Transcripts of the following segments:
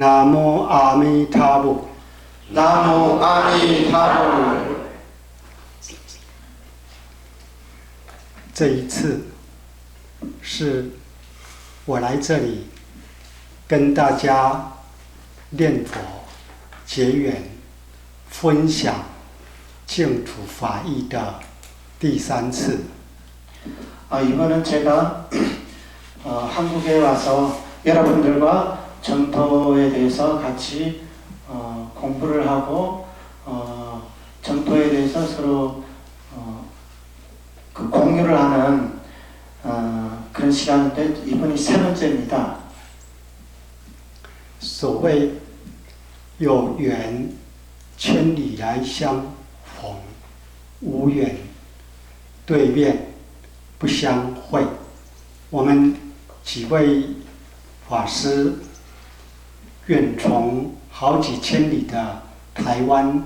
南无阿弥陀佛。南无阿弥陀佛。这一次是我来这里跟大家念佛、结缘、分享净土法义的第3次。 이번은 제가 한국에 와서 여러분들과 정토에 대해서 같이 공부를 하고 정토에 대해서 서로 공유를 하는 그런 시간인데 이번이 3번째입니다. 所谓有缘千里来相逢，无缘对面不相会。我们几位法师远从好几千里的台湾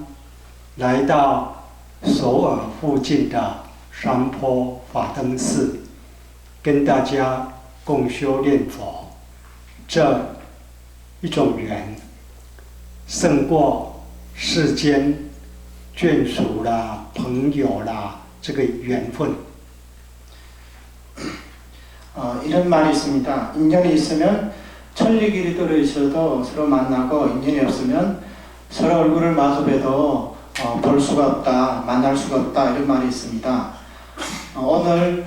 来到首尔附近的山坡法灯寺，跟大家共修念佛。这一种缘，胜过世间眷属啦、朋友啦这个缘分。 이런 말이 있습니다. 인연이 있으면 천리길이 떨어져도 서로 만나고, 인연이 없으면 서로 얼굴을 마주해도 볼 수가 없다, 만날 수가 없다, 이런 말이 있습니다. 오늘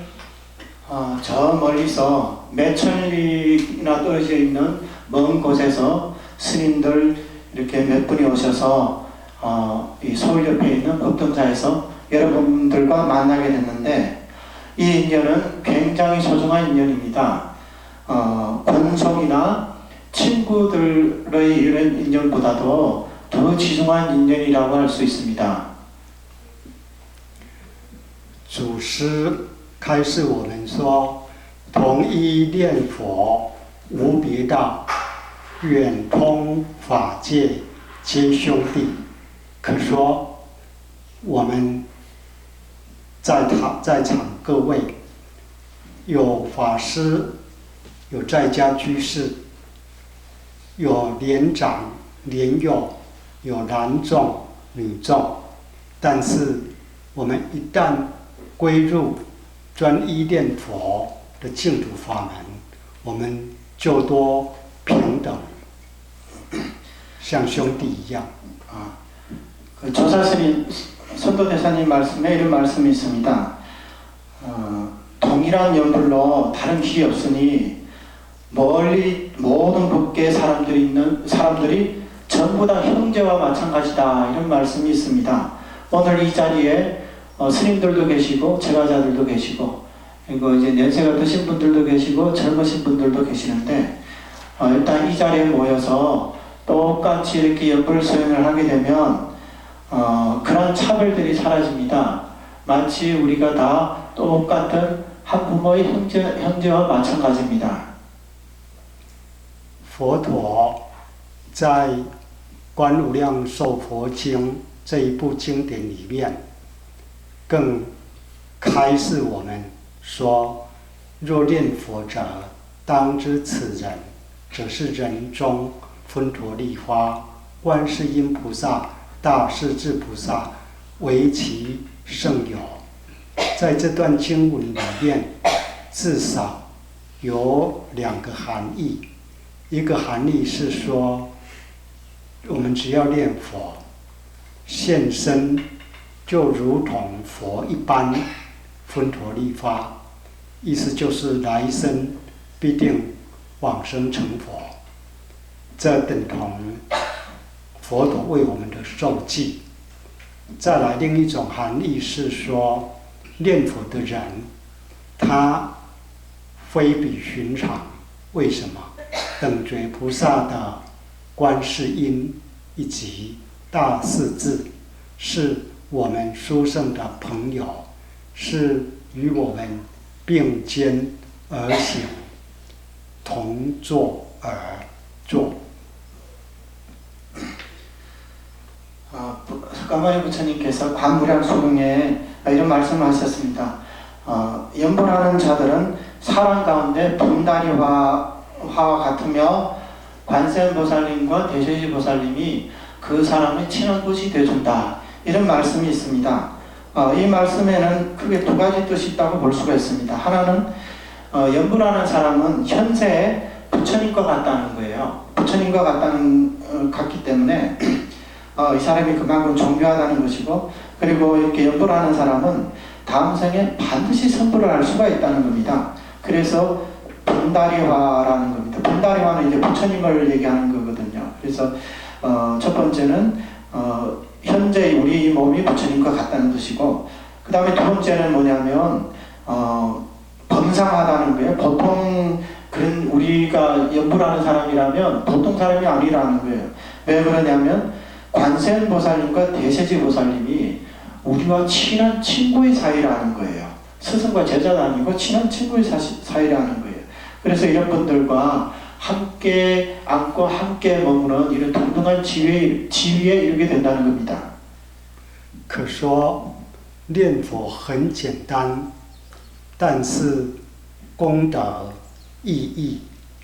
저 멀리서 몇 천리나 떨어져 있는 먼 곳에서 스님들 이렇게 몇 분이 오셔서 이 서울 옆에 있는 법등사에서 여러분들과 만나게 됐는데, 이 인연은 굉장히 소중한 인연입니다. 권속이나 친구들의 이런 인연보다도 더 지중한 인연이라고 할 수 있습니다. 祖师开示我们说：同一念佛，无别道，远通法界皆兄弟。可说我们在场各位，有法师，有在家居士，有年长年幼，有男众女众，但是我们一旦归入专一念佛的净土法门，我们就都平等，像兄弟一样。 조사스님, 선도대사님 말씀에 이런 말씀이 있습니다. 동일한 연불로 다른 길이 없으니 멀리 모든 법계 사람들이 전부 다 형제와 마찬가지다, 이런 말씀이 있습니다. 오늘 이 자리에 스님들도 계시고 제가자들도 계시고, 그리고 이제 연세가 드신 분들도 계시고 젊으신 분들도 계시는데, 일단 이 자리에 모여서 똑같이 이렇게 연불 수행을 하게 되면 그런 차별들이 사라집니다. 마치 우리가 다 똑같은 한 부모의 형제와 마찬가지입니다. 佛陀在《观无量寿佛经》这一部经典里面，更开示我们说：若念佛者，当知此人，则是人中分陀利花、观世音菩萨、大势至菩萨为其圣友。在这段经文里面，至少有2个含义。一个含义是说，我们只要念佛，现身就如同佛一般分陀利发，意思就是来生必定往生成佛。这等同佛陀为我们的受记。再来另一种含义是说，念佛的人他非比寻常。为什么？等觉菩萨的观世音以及大势至是我们殊胜的朋友，是与我们并肩而行，同坐而坐。 까마리 부처님께서 관무량 수궁에 이런 말씀을 하셨습니다. 연불하는 자들은 사람 가운데 분단이 화와 같으며 관세음보살님과 대세지보살님이 그 사람의 친언굿이 되어준다. 이런 말씀이 있습니다. 이 말씀에는 크게 두 가지 뜻이 있다고 볼 수가 있습니다. 하나는 연불하는 사람은 현세에 부처님과 같다는 거예요. 부처님과 같기 때문에 이 사람이 그만큼 존귀하다는 것이고, 그리고 이렇게 연불하는 사람은 다음 생에 반드시 선불을 할 수가 있다는 겁니다. 그래서 본다리화라는 겁니다. 본다리화는 이제 부처님을 얘기하는 거거든요. 그래서 첫 번째는 현재 우리 몸이 부처님과 같다는 뜻이고, 그 다음에 두 번째는 뭐냐면 범상하다는 거예요. 보통 그런 우리가 연불하는 사람이라면 보통 사람이 아니라는 거예요. 왜 그러냐면 관세음보살님과 대세지보살님이 우리와 친한 친구의 사이라는 거예요. 스승과 제자도 아니고 친한 친구의 사이라는 거예요. 그래서 이런 분들과 함께 앉고 함께 머무는 이런 동등한 지위에 이르게 된다는 겁니다. 可说念佛很简单，但是功德意义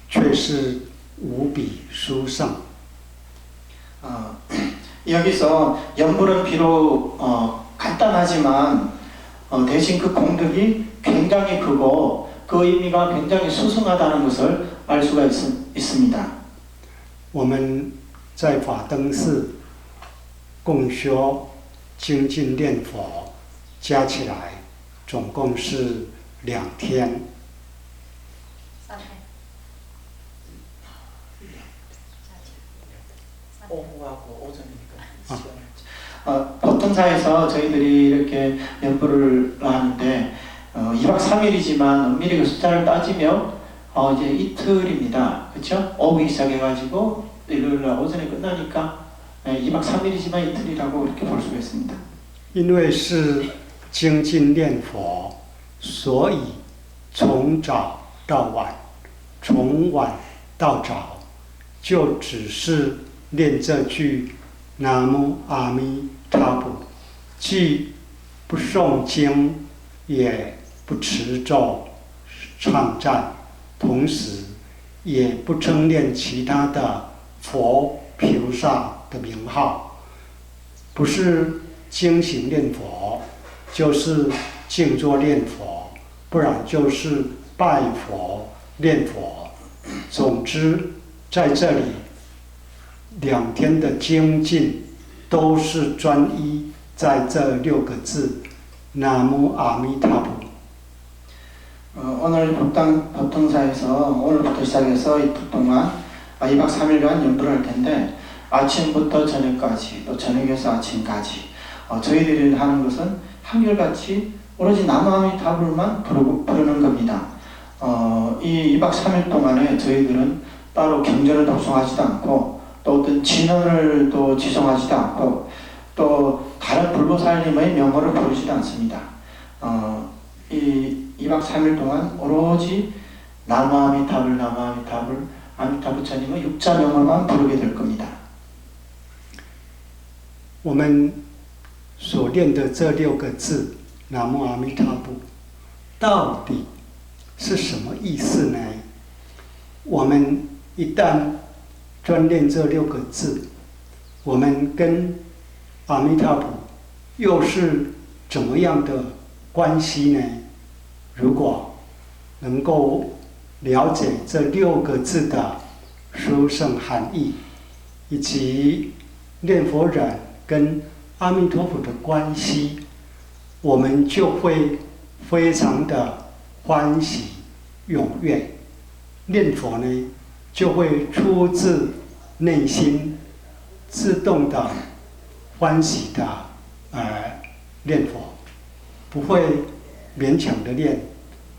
却是无比殊胜。 여기서 연불은 비록 간단하지만 대신 그 공덕이 굉장히 크고 그 의미가 굉장히 수승하다는 것을 알 수가 있습니다. 我们在法灯寺共修精进念佛，加起来总共是2天。 오후하고 오전이니까. 보통사에서 저희들이 이렇게 연불을 하는데 2박 3일이지만 엄밀히 그 숫자를 따지면 이제 이틀입니다. 그렇죠? 오후에 시작해가지고 일요일날 오전에 끝나니까 2박 3일이지만 이틀이라고 이렇게 볼 수가 있습니다. 因为是精进念佛，所以从早到晚，从晚到早，就只是念这句南无阿弥陀佛，既不诵经，也不持咒唱赞，同时也不称念其他的佛菩萨的名号，不是精行念佛，就是静坐念佛，不然就是拜佛念佛。总之，在这里2天的精进都是专一在这6个字南无阿弥陀佛。 오늘 법당사에서 오늘부터 시작해서 이틀 동안 2박 3일간 연불을 할 텐데 아침부터 저녁까지 또 저녁에서 아침까지 저희들이 하는 것은 한결같이 오로지 남아미타불만 부르는 겁니다. 이 2박 3일 동안에 저희들은 따로 경전을 독송하지도 않고 또 어떤 진언을 또 지송하지도 않고 또 다른 불보살님의 명호를 부르지도 않습니다. 이 2박 3일 동안 오로지 남아미타불 아미타부처님의 육자명호만 부르게 될 겁니다. 我们所念的这6个字南无阿弥陀佛到底是什么意思呢？我们一旦专念这6个字，我们跟阿弥陀佛又是怎么样的关系呢？如果能够了解这6个字的殊胜含义，以及念佛人跟阿弥陀佛的关系，我们就会非常的欢喜踊跃，念佛呢就会出自内心自动的欢喜的念佛，不会勉强的念，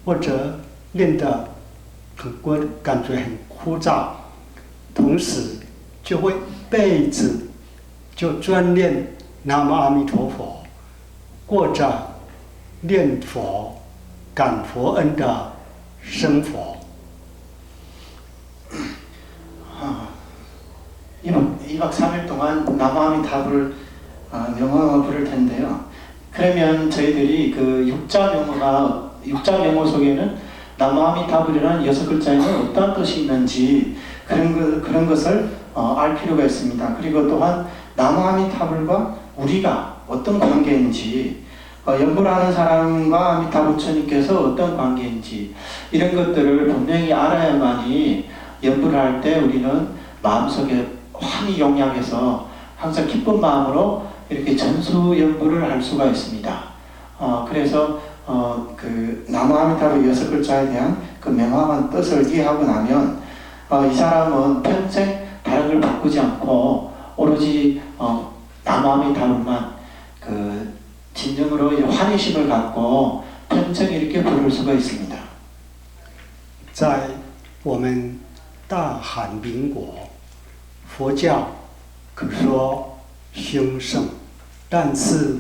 或者念得感觉很枯燥，同时就会一辈子就专念南无阿弥陀佛，过着念佛感佛恩的生活。 2박 3일 동안 남아미타불 명호를 부를 텐데요. 그러면 저희들이 그 육자 명호 속에는 남아미타불이라는 6글자에는 어떤 뜻이 있는지 그런 것을 알 필요가 있습니다. 그리고 또한 나무아미타불과 우리가 어떤 관계인지, 연불 하는 사람과 아미타 부처님께서 어떤 관계인지, 이런 것들을 분명히 알아야만이 연불을 할 때 우리는 마음속에 환히 용약해서 항상 기쁜 마음으로 이렇게 전수 연불을 할 수가 있습니다. 그래서 그 나무아미타불 6글자에 대한 그 명확한 뜻을 이해하고 나면 이 사람은 평생 다른 걸 바꾸지 않고 오로지 나무아미타불만 그 진정으로 이제 환희심을 갖고 평생 이렇게 부를 수가 있습니다. 在我们大韩民国，佛教可说兴盛，但是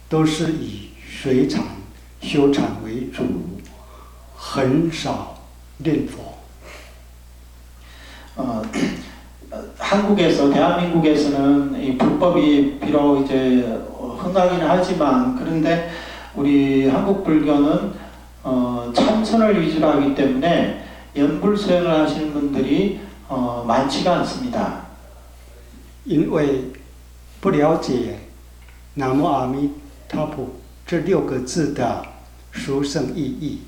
都是以水产、修禅为主，很少念佛。 한국에서 대한민국에서는 이 불법이 비록 이제 흥하기는 하지만 그런데 우리 한국 불교는 참선을 위주로 하기 때문에 연불 수행을 하시는 분들이 많지가 않습니다. 因为不了解南无阿弥陀佛这6个字的殊胜意义，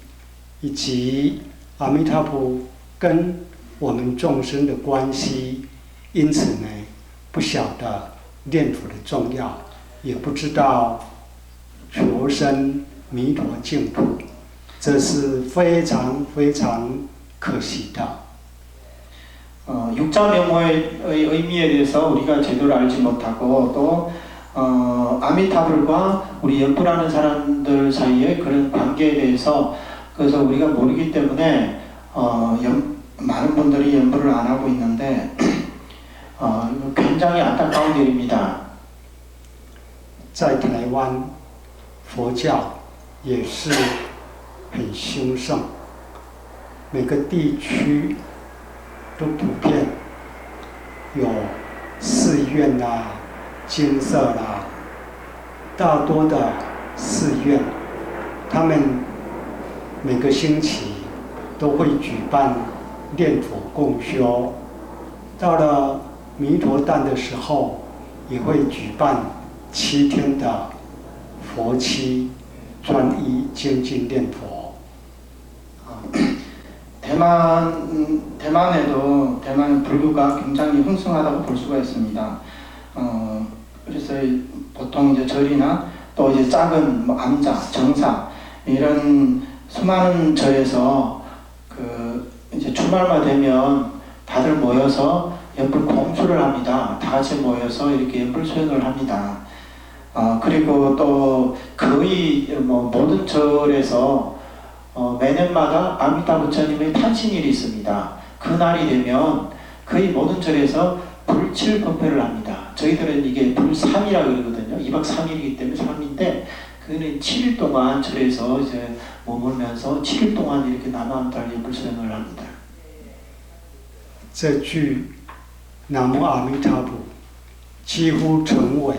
以及阿弥陀佛跟我们众生的关系，因此呢，不晓得念佛的重要，也不知道求生弥陀净土，这是非常非常可惜的。 육자 명호의 의미에 대해서 우리가 제대로 알지 못하고 또 아미타불과 우리 연불하는 사람들 사이의 그런 관계에 대해서 그래서 우리가 모르기 때문에 많은 분들이 연불을 안 하고 있는데 굉장히 안타까운 일입니다. 在台湾，佛教也是很兴盛，每个地区都普遍有寺院啦、精舍啦，大多的寺院，他们每个星期都会举办念佛共修，到了弥陀诞的时候，也会举办7天的佛期，专一精进念佛。 대만에도 대만 불교가 굉장히 흥성하다고 볼 수가 있습니다. 그래서 보통 이제 절이나 또 이제 작은 암자, 정사 이런 수많은 절에서 그 이제 주말만 되면 다들 모여서 연불 공수를 합니다. 다 같이 모여서 이렇게 연불 수행을 합니다. 그리고 또 거의 모든 절에서 매년마다 아미타 부처님의 탄신일이 있습니다. 그날이 되면 거의 모든 절에서 불칠법회를 합니다. 저희들은 이게 불3이라고 그러거든요. 2박 3일이기 때문에 3인데 그는 7일 동안 절에서 이제 머물면서 7일 동안 이렇게 남아암달 불수행을 합니다. 这句南无阿弥陀佛几乎成为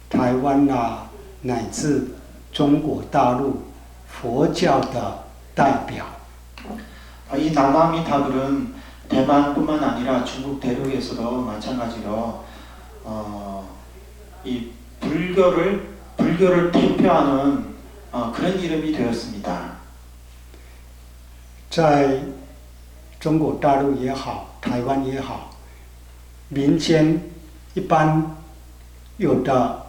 台湾啦乃至中国大陆佛教的代表。 이 남아미타불은 대만뿐만 아니라 중국 대륙에서도 마찬가지로 이 불교를 대표하는 그런 이름이 되었습니다. 在中国大陆也好，台湾也好，民间一般有的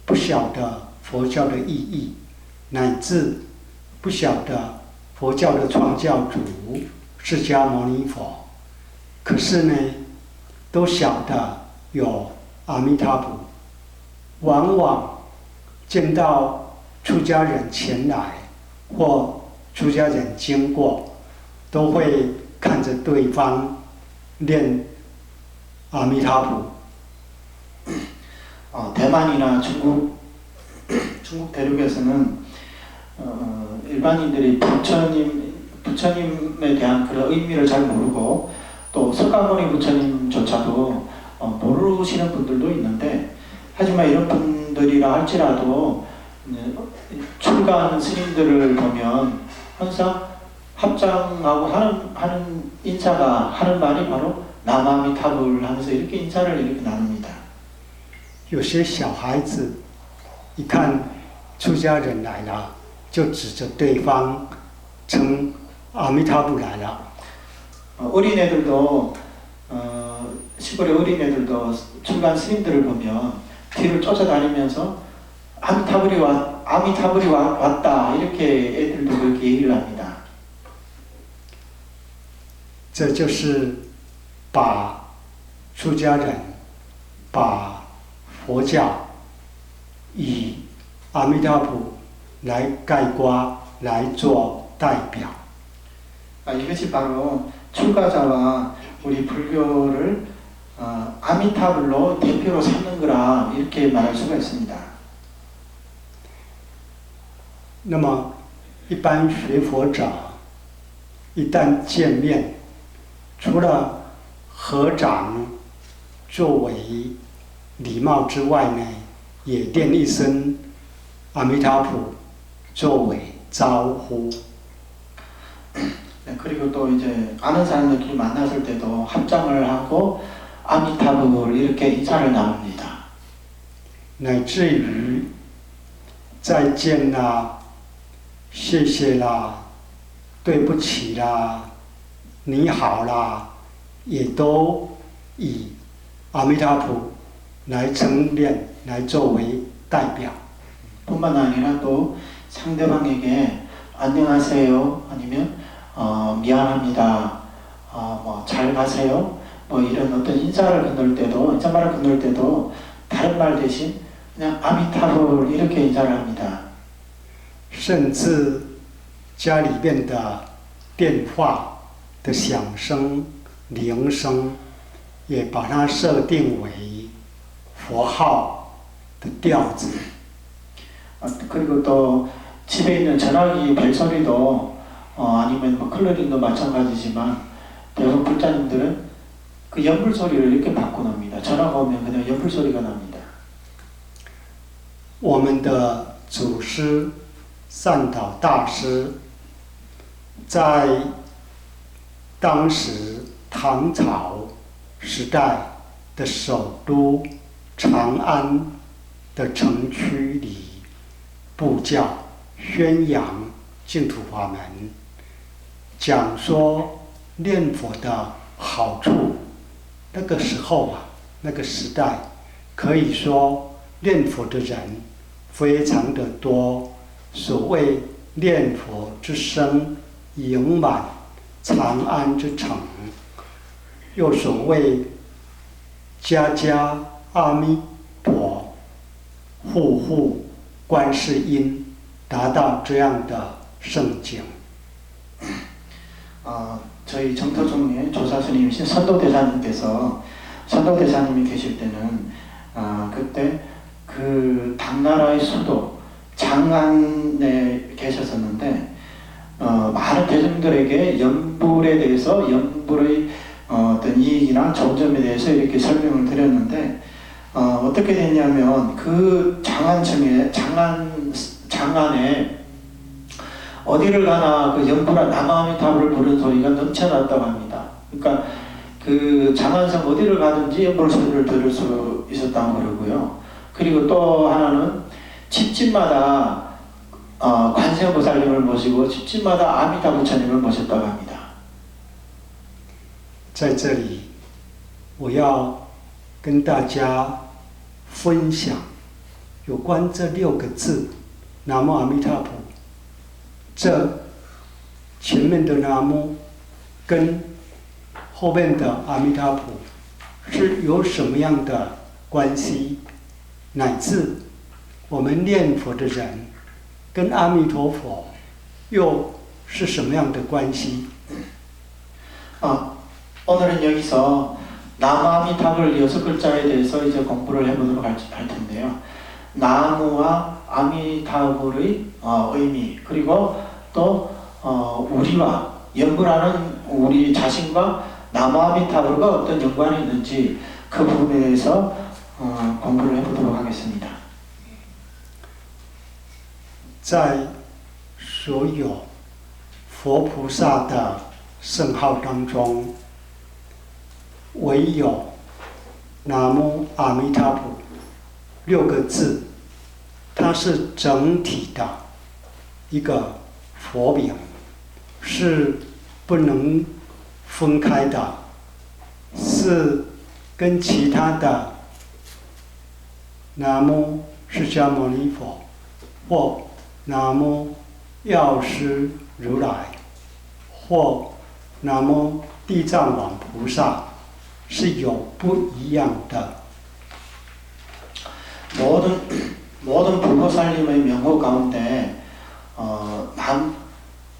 不晓得佛教的意义，乃至不晓得佛教的创教主释迦牟尼佛，可是呢，都晓得有阿弥陀佛。往往见到出家人前来或出家人经过，都会看着对方念阿弥陀佛。 대만이나 중국 대륙에서는 일반인들이 부처님에 대한 그런 의미를 잘 모르고 또 석가모니 부처님조차도 모르시는 분들도 있는데 하지만 이런 분들이라 할지라도 출가하는 스님들을 보면 항상 합장하고 하는 인사가 하는 말이 바로 나마미타불 하면서 이렇게 인사를 이렇게 나눕니다. 有些小孩子一看出家人来了，就指着对方称阿弥陀佛来了。 어린애들도 시골의 어린애들도 출간 스님들을 보면 뒤를 쫓아다니면서 아미타불이 왔다 이렇게 애들도 그렇게 얘기를 합니다. 这就是把出家人把佛教以阿弥陀佛来概括来做代表。 이것이 바로 출가자와 우리 불교를 아미타불로 대표로 삼는 거라 이렇게 말할 수가 있습니다. 那么，一般学佛者一旦见面，除了合掌作为礼貌之外呢，也念一声阿弥陀佛作为招呼。 그리고 또 이제 아는 사람들끼리 만났을 때도 합장을 하고 아미타불 이렇게 인사를 나눕니다. 乃至于再见啦、谢谢啦、对不起啦、你好啦，也都以阿弥陀佛来称念，来作为代表。 뿐만 아니라 또 상대방에게 안녕하세요 아니면 미안합니다. 뭐 잘 가세요. 뭐 이런 어떤 인사말을 건널 때도 다른 말 대신 그냥 아미타불 이렇게 인사를 합니다. 甚至家里面的电话的响声、铃声，也把它设定为佛号的调子。 그리고 또 집에 있는 전화기 벨소리도 아니면 뭐 클로린도 마찬가지지만 대부분 불자님들은 그 연불 소리를 이렇게 바꿔놓습니다. 전화가 오면 그냥 연불 소리가 납니다. 我们的祖师善导大师在当时唐朝时代的首都长安的城区里布教宣扬净土法门，讲说念佛的好处。那个时候啊，那个时代，可以说念佛的人非常的多。所谓念佛之声盈满长安之城，又所谓家家阿弥陀，户户观世音，达到这样的盛景。 저희 정토종의 조사스님이신 선도대사님께서 선도대사님이 계실 때는 그때 그 당나라의 수도 장안에 계셨었는데 많은 대중들에게 연불에 대해서 연불의 어떤 이익이나 정점에 대해서 이렇게 설명을 드렸는데 어떻게 됐냐면 그 장안층에 장안에 어디를 가나 그 연불아 나마아미타불을 부르는 소리가 넘쳐났다고 합니다. 그러니까 그 장안성 어디를 가든지 연불 소리를 들을 수 있었다고 그러고요. 그리고 또 하나는 집집마다 관세음보살님을 모시고 집집마다 아미타 부처님을 모셨다고 합니다. 在这里，我要跟大家分享有关这6个字“南无阿弥陀佛”。这前面的南无跟后面的阿弥陀佛是有什么样的关系？乃至我们念佛的人跟阿弥陀佛又是什么样的关系？ 오늘은 여기서 나무아미타불 6글자에 대해서 이제 공부를 해보도록 할 텐데요. 나무와 아미타불의 의미, 그리고 또 우리와 연불하는 우리 자신과 나무아미타불과 어떤 연관이 있는지 그 부분에 대해서 공부를 해보도록 하겠습니다. 在所有佛菩萨的圣号当中，唯有南无阿弥陀佛6个字，它是整体的一个佛名，是不能分开的，是跟其他的南无释迦牟尼佛或南无药师如来或南无地藏王菩萨是有不一样的。 모든 불보살님의 명호 가운데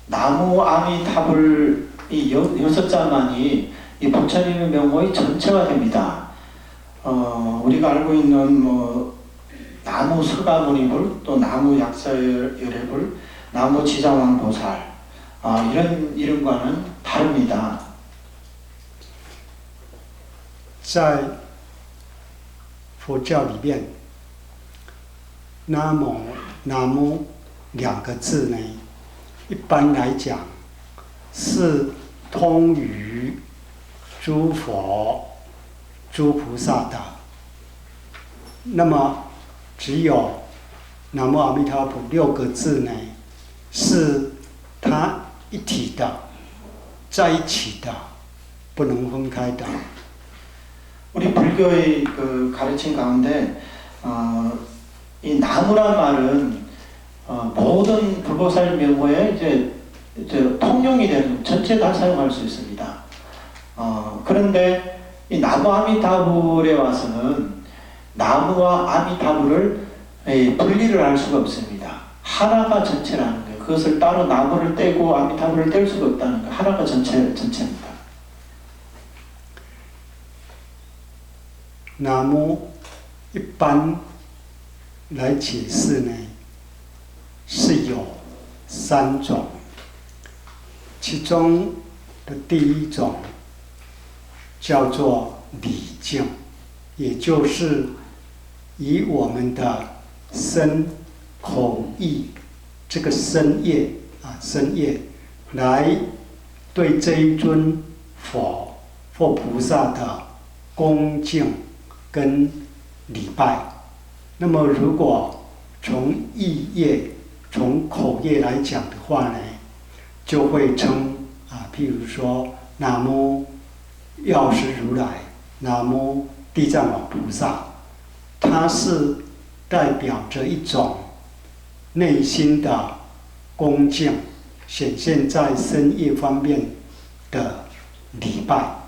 나무 아미타불 이 6자만이 이 부처님의 명호의 전체가 됩니다. 우리가 알고 있는 뭐 나무 서가모니불, 또 나무 약사열애불, 나무 지장왕보살 이런 이름과는 다릅니다. 在佛教里面，南无2个字呢，一般来讲是通于诸佛、诸菩萨的。那么只有南无阿弥陀佛6个字呢，是它一体的，在一起的，不能分开的。 우리 불교의 그 가르침 가운데 이 나무란 말은 모든 불보살 명호에 이제 통용이 되는 전체 다 사용할 수 있습니다. 그런데 이 나무 아미타불에 와서는 나무와 아미타불을 분리를 할 수가 없습니다. 하나가 전체라는 거예요. 그것을 따로 나무를 떼고 아미타불을 뗄 수가 없다는 거예요. 하나가 전체입니다. 南无一般来解释呢，是有3种，其中的第一种叫做礼敬，也就是以我们的身、口、意这个身业来对这一尊佛或菩萨的恭敬 跟礼拜，那么如果从意业、从口业来讲的话呢，就会称譬如说南无药师如来、南无地藏王菩萨，它是代表着一种内心的恭敬，显现在身业方面的礼拜。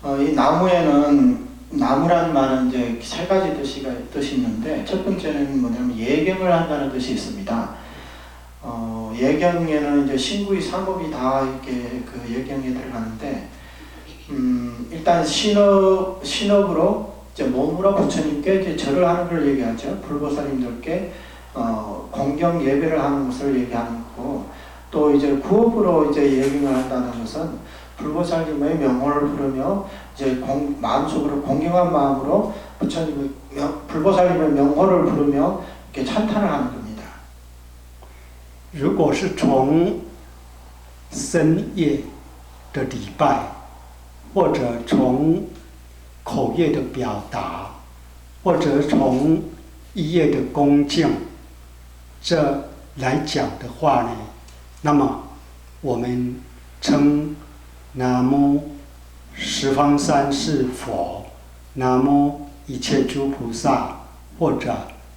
이 나무에는 나무란 말은 이제 3가지 뜻이 있는데 첫 번째는 뭐냐면 예경을 한다는 뜻이 있습니다. 예경에는 이제 신구의 상법이 다 이렇게 그 예경에 들어가는데 일단 신업으로 이제 몸으로 부처님께 이제 절을 하는 걸 얘기하죠. 불보살님들께 공경 예배를 하는 것을 얘기하는 거고 또 이제 구업으로 이제 예경을 한다는 것은 불보살님의 명호를 부르며 이제 마음속으로 공경한 마음으로 부처님의 불보살님의 명호를 부르며 이렇게 찬탄을 하는 겁니다. 如果是从身业的礼拜，或者从口业的表达，或者从意业的恭敬，这来讲的话呢，那么我们称 南无十方三世佛，南无一切诸菩萨，或者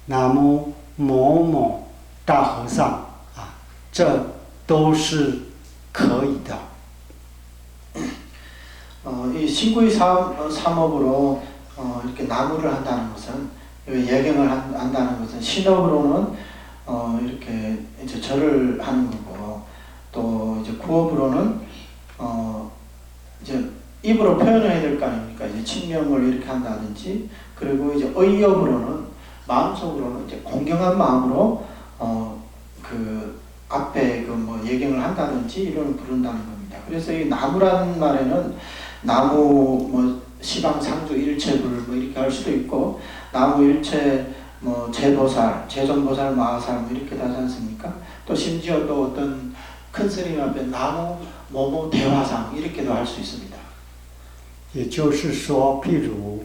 南无某某大和尚这都是可以的。이 신구의 삼업으로 이렇게 나무를 한다는 것은 예경을 한다는 것은 신업으로는 이렇게 이제 절을 하는 거고 또 이제 구업으로는 이제 입으로 표현을 해야 될 거 아닙니까? 이제 칭명을 이렇게 한다든지 그리고 이제 의업으로는 마음속으로는 이제 공경한 마음으로 그 앞에 그 뭐 예경을 한다든지 이런 부른다는 겁니다. 그래서 이 나무라는 말에는 나무 뭐 시방 상주 일체불 뭐 이렇게 할 수도 있고 나무 일체 뭐 제보살, 제존보살, 마하살 뭐 이렇게 하지 않습니까? 또 심지어 또 어떤 큰 스님 앞에 나무 뭐뭐 대화상 이렇게도 할 수 있습니다. 也就是说，譬如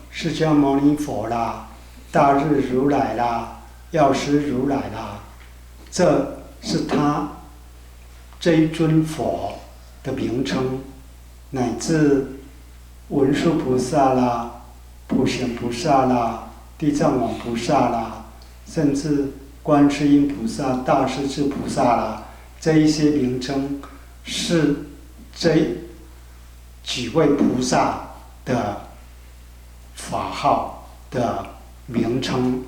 释迦牟尼佛啦、大日如来啦、药师如来啦，这是他这一尊佛的名称，乃至文殊菩萨啦、普贤菩萨啦、地藏王菩萨啦，甚至观世音菩萨、大势至菩萨啦，这一些名称是这几位菩萨的法号的名称。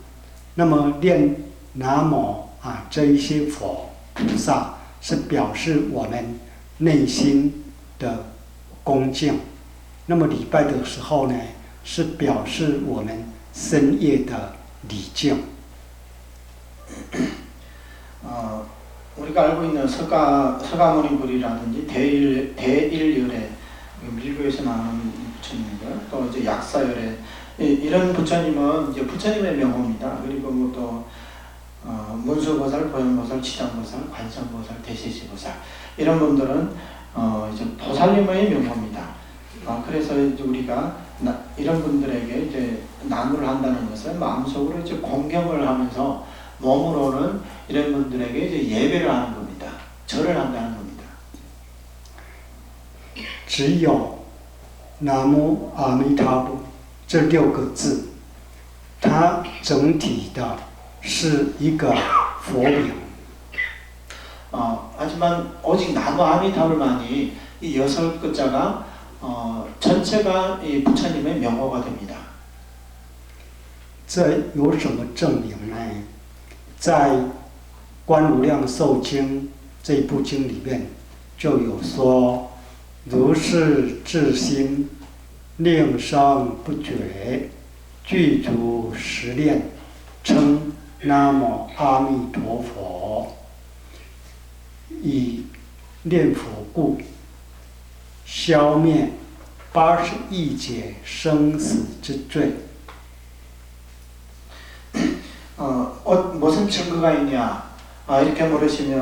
那么念南无这一些佛菩萨是表示我们内心的恭敬。那么礼拜的时候呢，是表示我们深夜的礼敬。 우리가 알고 있는 서가모니불이라든지 대일열의 밀교에서 나오는 부처님이고요. 또 이제 약사열의 이런 부처님은 이제 부처님의 명호입니다. 그리고 뭐 또 문수보살, 보현보살, 치장보살, 관성보살, 대세시보살 이런 분들은 이제 보살님의 명호입니다. 그래서 이제 우리가 이런 분들에게 이제 나무를 한다는 것은 마음속으로 이제 공경을 하면서 몸으로는 이런 분들에게 이제 예배를 하는 겁니다. 절을 한다는 겁니다. 只有南无阿弥陀佛这6个字，它整体的是一个佛名。 하지만 오직 나무 아미타불만이 이 6글자가 전체가 이 부처님의 명호가 됩니다. 这有什么证明呢？在《观无量寿经》这部经里面就有说：“如是至心，令声不绝，具足实念，称南无阿弥陀佛，以念佛故，消灭80亿劫生死之罪。” 무슨 증거가 있냐? 이렇게 물으시면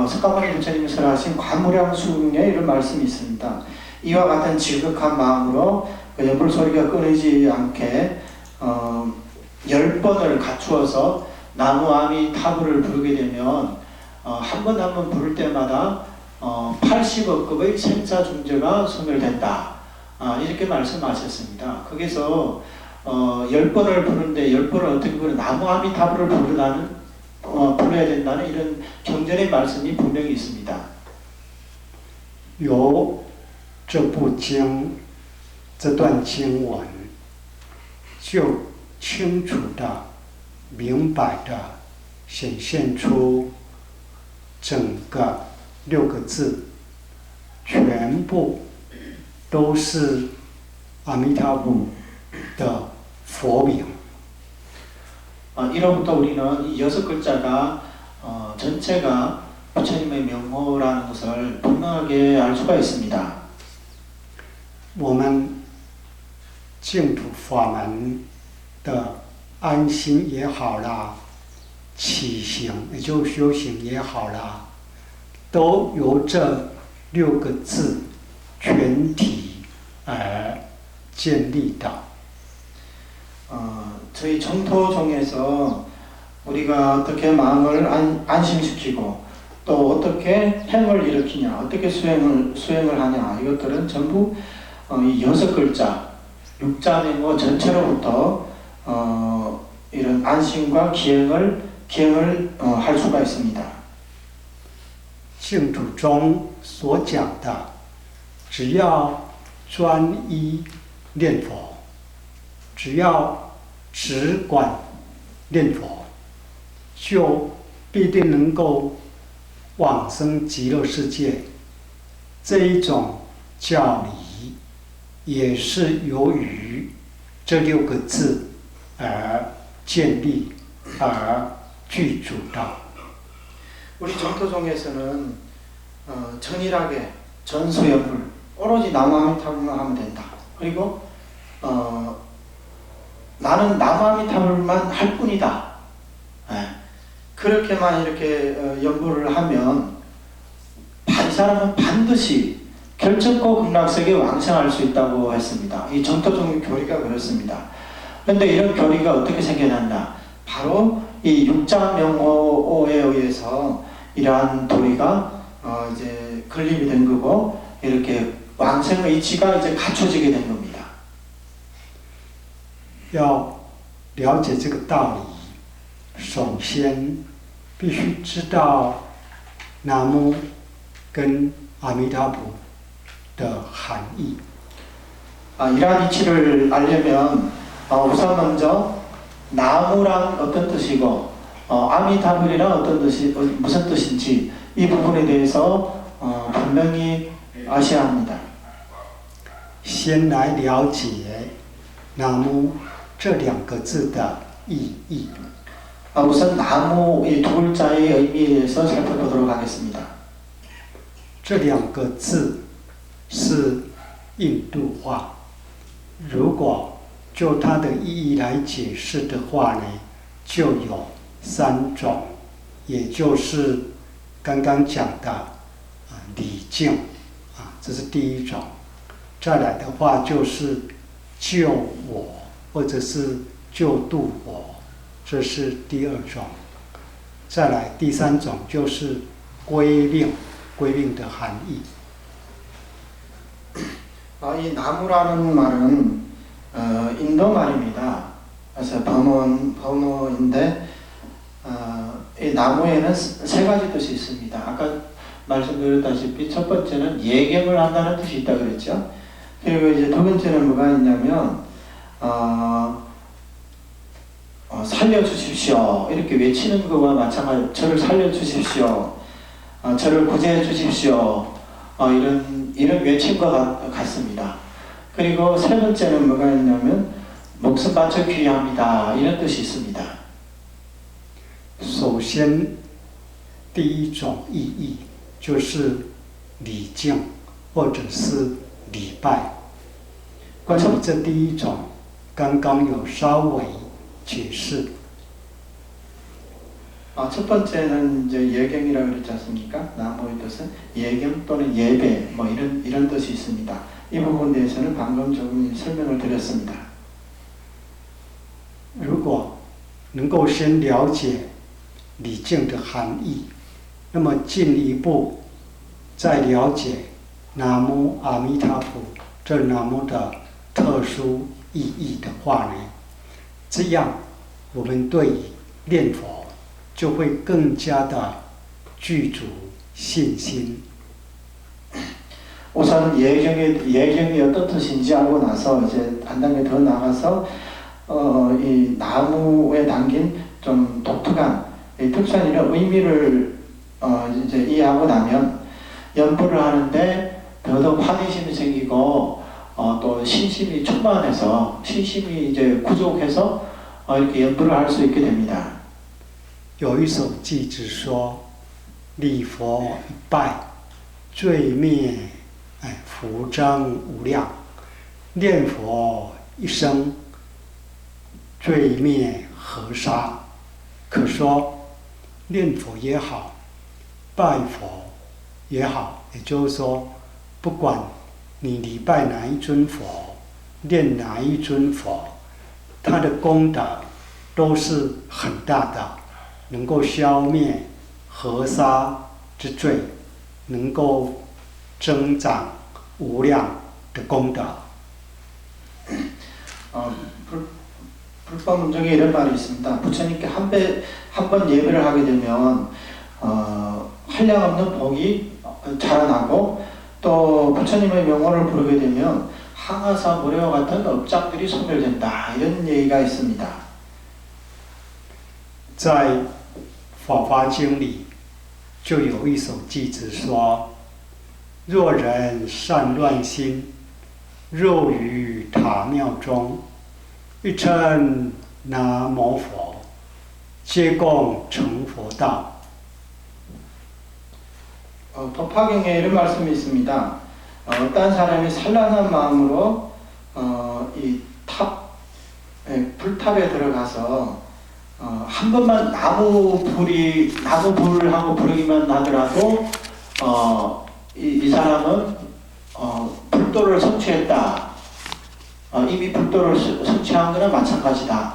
석가모니 부처님이 설하신 관무량수에 이런 말씀이 있습니다. 이와 같은 지극한 마음으로 연불 소리가 끊이지 않게 10번을 갖추어서 나무 아미타불을 부르게 되면 한 번 한 번 부를 때마다 80억 급의 생사중죄가 소멸된다. 이렇게 말씀하셨습니다. 거기서 10번을 부르는데 10번을 어떻게 부르 나무 아미타불을 불러야 된다는 이런 경전의 말씀이 분명히 있습니다. 由这部经这段经文就清楚的、明白的显现出整个6个字，全部都是阿弥陀佛的佛名。 이로부터 우리는 이 6글자가 전체가 부처님의 명호라는 것을 분명하게 알 수가 있습니다. 我们净土法门的安心也好啦，起行也就修行也好啦，都由这6个字全体而建立的。 저희 정토종에서 우리가 어떻게 마음을 안심시키고 또 어떻게 행을 일으키냐, 어떻게 수행을 하냐, 이것들은 전부 이 6글자, 6자명호 전체로부터 이런 안심과 기행을 할 수가 있습니다. 净土中所讲的，只要专一念佛，只要只管念佛，就必定能够往生极乐世界。这一种教理，也是由于这6个字而建立而具足的。 우리 정토종에서는 전일하게 전수연불 오로지 나무 아미타불만 하면 된다. 그리고 나는 나무아미타불만 할 뿐이다. 예. 그렇게만 이렇게 연부를 하면 이 사람은 반드시 결정코 극락세계 왕생할 수 있다고 했습니다. 이 전도적 교리가 그렇습니다. 그런데 이런 교리가 어떻게 생겨났나? 바로 이 육자명호에 의해서 이러한 도리가 이제 건립이 된 거고 이렇게 왕생의 이치가 이제 갖춰지게 된 겁니다. 要了解这个道理，首先必须知道南无跟阿弥陀佛的含义。 이러한 이치를 알려면 우선 먼저 나무란 어떤 뜻이고 아미타불이란 어떤 뜻이 무슨 뜻인지 이 부분에 대해서 분명히 아셔야 합니다. 先来了解南无这两个字的意义。 우선 나무 이 두 글자의 의미에 대해서 살펴보도록 하겠습니다. 这两个字是印度话，如果就它的意义来解释的话呢，就有3种，也就是刚刚讲的礼敬这是第一种。再来的话就是救我，或者是救度我，这是第二种。再来第3种就是归命，归命的含义。 이 나무라는 말은 인도 말입니다. 그래서 번호인데 이 나무에는 3가지 뜻이 있습니다. 아까 말씀드렸다시피 첫 번째는 예경을 한다는 뜻이 있다 그랬죠. 그리고 이제 두 번째는 뭐가 있냐면 살려주십시오 이렇게 외치는 것과 마찬가지. 저를 살려주십시오, 저를 구제해 주십시오, 이런 외침과 같습니다. 그리고 세 번째는 뭐가 있냐면 목숨 바쳐 귀합니다 이런 뜻이 있습니다. 首先，第一种意义就是礼敬或者是礼拜。关于这第一种，刚刚有稍微解释。 첫 번째는 이제 예경이라고 그랬지 않습니까? 나무의 뜻은 예경 또는 예배 뭐 이런 뜻이 있습니다. 이 부분에 대해서는 방금 조금 설명을 드렸습니다. 如果能够先了解礼敬的含义，那么进一步再了解南无阿弥陀佛这南无的特殊意义的话呢，这样我们对念佛就会更加的具足信心。 우선 예경이 어떤 뜻인지 알고 나서 이제 한 단계 더 나가서 이 나무에 담긴 좀 독특한 특수한 이런 의미를 이제 이해하고 나면 연부를 하는데 더더욱 환희심이 생기고 또 신심이 충만해서 신심이 이제 구족해서 이렇게 연부를 할 수 있게 됩니다. 有一首偈子说：“礼佛一拜，罪灭福增无量；念佛一生，罪灭河沙。”可说，念佛也好，拜佛也好，也就是说，不管你礼拜哪一尊佛，念哪一尊佛，他的功德都是很大的。 能够消灭河沙之罪，能够增长无量的功德。 불법 문중에 이런 말이 있습니다. 부처님께 한 번 예배를 하게 되면 한량없는 복이 자라나고 또 부처님의 명호를 부르게 되면 항아사 모래와 같은 업장들이 소멸된다 이런 얘기가 있습니다. 在《法华经》里就有一首偈子说：“若人善乱心，入于塔庙中，一称南无佛，皆共成佛道。” 법화경에 이런 말씀이 있습니다. 어떤 사람이 산란한 마음으로 탑에 들어가서 한 번만 나무불하고 부르기만 하더라도 이 사람은 불도를 성취했다. 이미 불도를 성취한 거나 마찬가지다.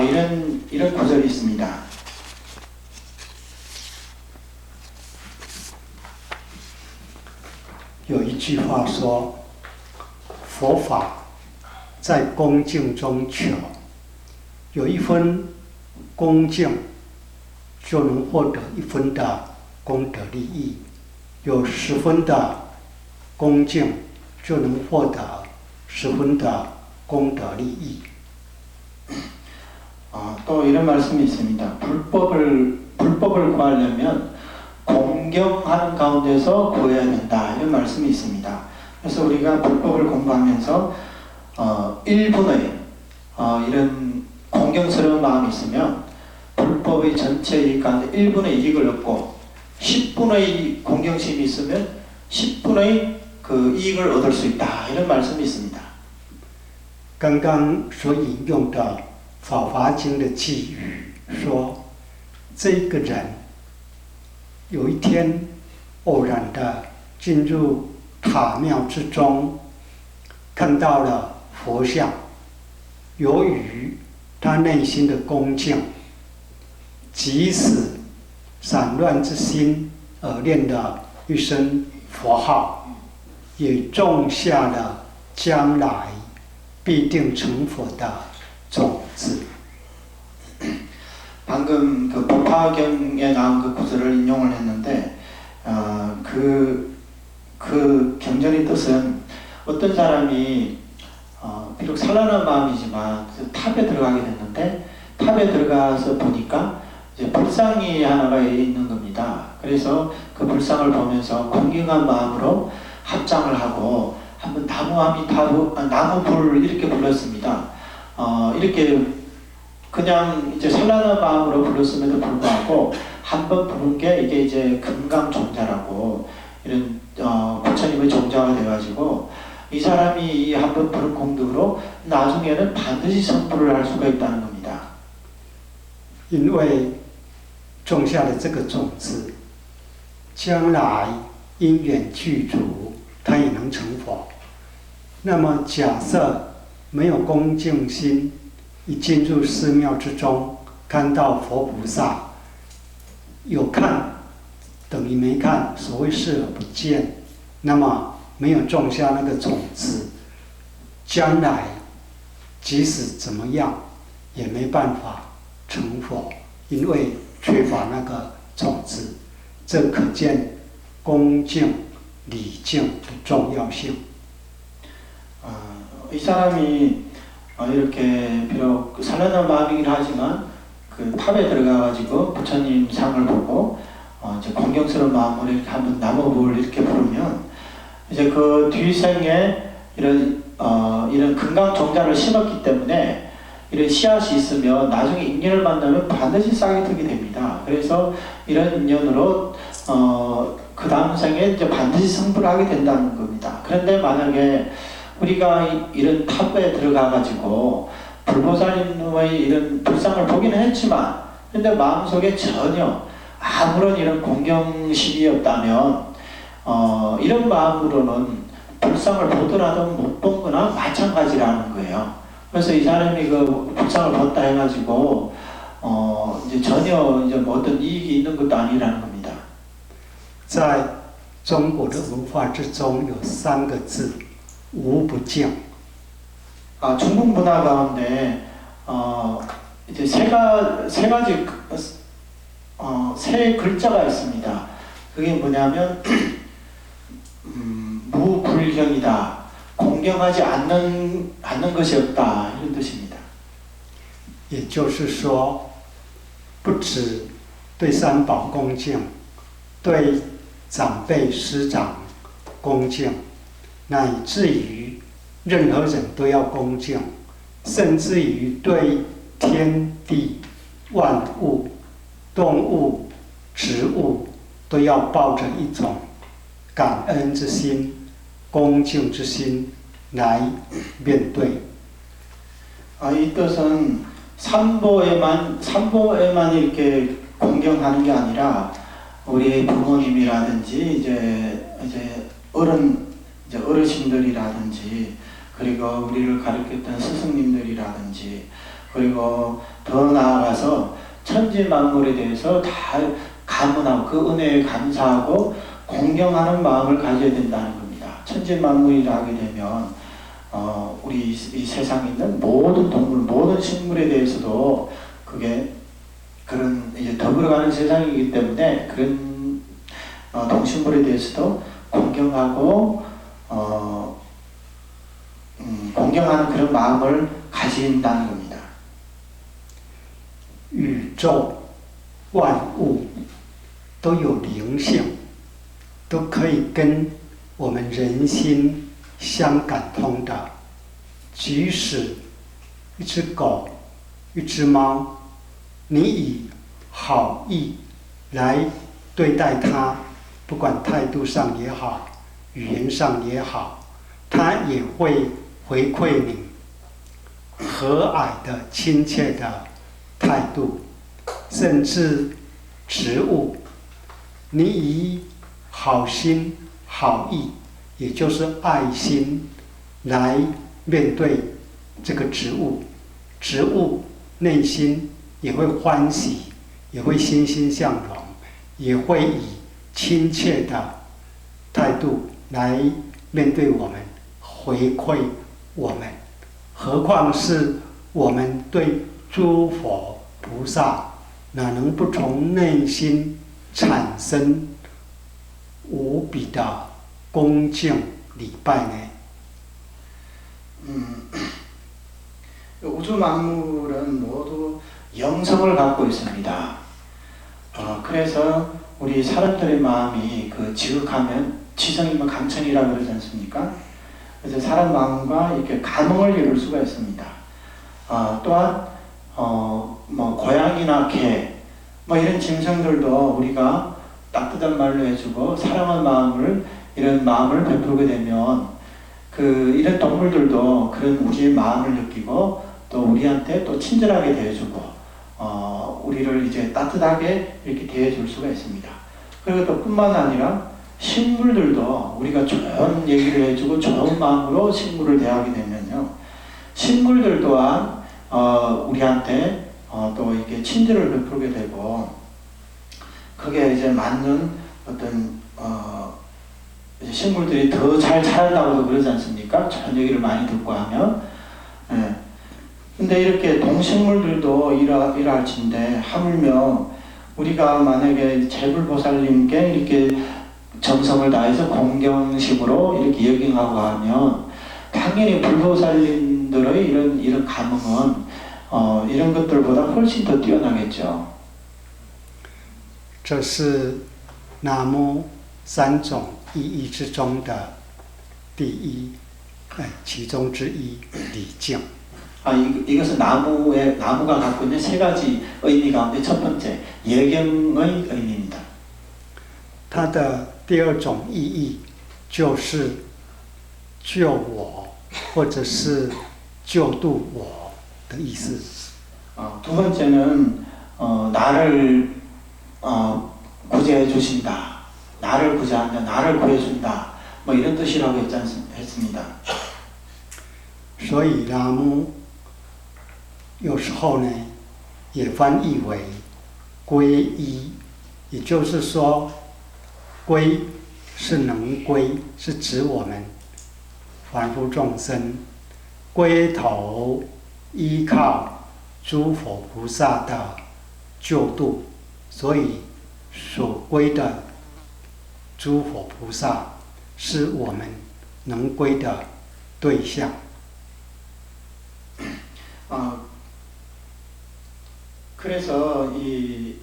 이런 구절이 있습니다. 有一句话说，佛法在恭敬中求，有一分恭敬，就能获得一分的功德利益；有10分的恭敬，就能获得10分的功德利益。 또 이런 말씀이 있습니다. 불법을 구하려면 공경하는 가운데서 구해야 된다. 이런 말씀이 있습니다. 그래서 우리가 불법을 공부하면서 1분의 이런 공경스러운 마음이 있으면 불법의 전체 이익 가운데 1분의 이익을 얻고 10분의 공경심이 있으면 10분의 그 이익을 얻을 수 있다. 이런 말씀이 있습니다. 刚刚所引用的《法华经》的寄语说，这个人有一天偶然的进入塔庙之中，看到了佛像，由于他内心的恭敬，即使散乱之心而念了一声佛号，也种下了将来必定成佛的种子。 방금 그 법화경에 나온 그 구절을 인용을 했는데 그 경전의 뜻은 어떤 사람이 비록 산란한 마음이지만 탑에 들어가게 됐는데 탑에 들어가서 보니까 이제 불상이 하나가 있는 겁니다. 그래서 그 불상을 보면서恭敬한 마음으로 합장을 하고 한번 나무불 이렇게 불렀습니다. 이렇게 그냥 이제 산란한 마음으로 불렀음에도 불구하고 한 번 부른 게 이게 이제 금강종자라고 이런 부처님의 종자가 돼가지고 이 사람이 이 한 번 부른功德로 나중에는 반드시 성불을 할 수가 있다는 겁니다. 因为种下了这个种子，将来因缘具足，他也能成佛。那么假设没有恭敬心，一进入寺庙之中，看到佛菩萨，有看等于没看，所谓视而不见，那么没有种下那个种子，将来即使怎么样，也没办法成佛，因为缺乏那个种子。这可见恭敬礼敬的重要性。 이 사람이 이렇게 비록 산란한 마음이긴 하지만 그 탑에 들어가가지고 부처님 상을 보고 이제 공경스러운 마음으로 이렇게 한번 나무불 이렇게 부르면 이제 그 뒤생에 이런 금강 종자를 심었기 때문에 이런 씨앗이 있으면 나중에 인연을 만나면 반드시 싹이 트게 됩니다. 그래서 이런 인연으로 그 다음 생에 이제 반드시 성불을 하게 된다는 겁니다. 그런데 만약에 우리가 이런 탑에 들어가가지고 불보살님의 이런 불상을 보기는 했지만 근데 마음속에 전혀 아무런 이런 공경심이 없다면 이런 마음으로는 불상을 보더라도 못 본 거나 마찬가지라는 거예요. 그래서 이 사람이 그 불상을 봤다 해가지고 이제 전혀 이제 뭐 어떤 이익이 있는 것도 아니라는 겁니다. 在中国的文化之中有3个字。 无不敬。 중국 문화 가운데 이제 세 가지 세 글자가 있습니다. 그게 뭐냐면 무불경이다. 공경하지 않는 것이 없다. 이런 뜻입니다. 也就是说，不只对三宝恭敬，对长辈师长恭敬。 乃至于任何人都要恭敬，甚至于对天地万物、动物、植物都要抱着一种感恩之心、恭敬之心来面对。이 뜻은 삼보에만 이렇게 공경하는 게 아니라 우리 부모님이라든지 이제 어르신들이라든지 그리고 우리를 가르쳤던 스승님들이라든지 그리고 더 나아가서 천지 만물에 대해서 다 감언하고 그 은혜에 감사하고 공경하는 마음을 가져야 된다는 겁니다. 천지 만물이라 하게 되면 우리 이 세상에 있는 모든 동물, 모든 식물에 대해서도 그게 그런 이제 더불어가는 세상이기 때문에 그런 동식물에 대해서도 공경하고 공경하는 그런 마음을 가진다는 겁니다. 宇宙万物都有灵性，都可以跟我们人心相感通的。即使一只狗、一只猫，你以好意来对待它，不管态度上也好，语言上也好，它也会回馈你和蔼的、亲切的态度。甚至植物，你以好心、好意，也就是爱心来面对这个植物，植物内心也会欢喜，也会欣欣向荣，也会以亲切的态度来面对我们，回馈我们。何况是我们对诸佛菩萨，哪能不从内心产生无比的恭敬礼拜呢？ 우주 만물은 모두 영성을 갖고 있습니다. 그래서 우리 사람들의 마음이 그 지극하면 지성이면 감천이라 그러지 않습니까? 그래서 사람 마음과 이렇게 감흥을 이룰 수가 있습니다. 또한 뭐 고양이나 개, 뭐 이런 짐승들도 우리가 따뜻한 말로 해주고 사랑하는 마음을 이런 마음을 베풀게 되면 이런 동물들도 그런 우리의 마음을 느끼고 또 우리한테 또 친절하게 대해주고 우리를 이제 따뜻하게 이렇게 대해줄 수가 있습니다. 그리고 또 뿐만 아니라 식물들도 우리가 좋은 얘기를 해주고 좋은 마음으로 식물을 대하게 되면요, 식물들 또한 우리한테 또 이렇게 친절을 베풀게 되고 그게 이제 맞는 어떤 이제 식물들이 더 잘 자란다고도 그러지 않습니까? 좋은 얘기를 많이 듣고 하면. 예. 근데 이렇게 동식물들도 이러할진데 하물며 우리가 만약에 제불보살님께 이렇게 정성을 다해서 공경심으로 이렇게 여경하고 하면 당연히 불보살님들의 이런 감흥은 이런 것들보다 훨씬 더 뛰어나겠죠. 这是南无三种意义之中的第一，其中之一礼敬。 이것은 나무가 갖고 있는 세 가지 의미 가운데 첫 번째 예경의 의미입니다. 它的第二种意义就是救我，或者是救度我的意思。 두 번째는 나를 구제해 주신다, 나를 구제한다, 나를 구해준다, 뭐 이런 뜻이라고 했습니다. 所以南无有时候呢也翻译为皈依，也就是说皈是能归，是指我们凡夫众生归头依靠诸佛菩萨的救度，所以所归的诸佛菩萨是我们能归的对象。 그래서 이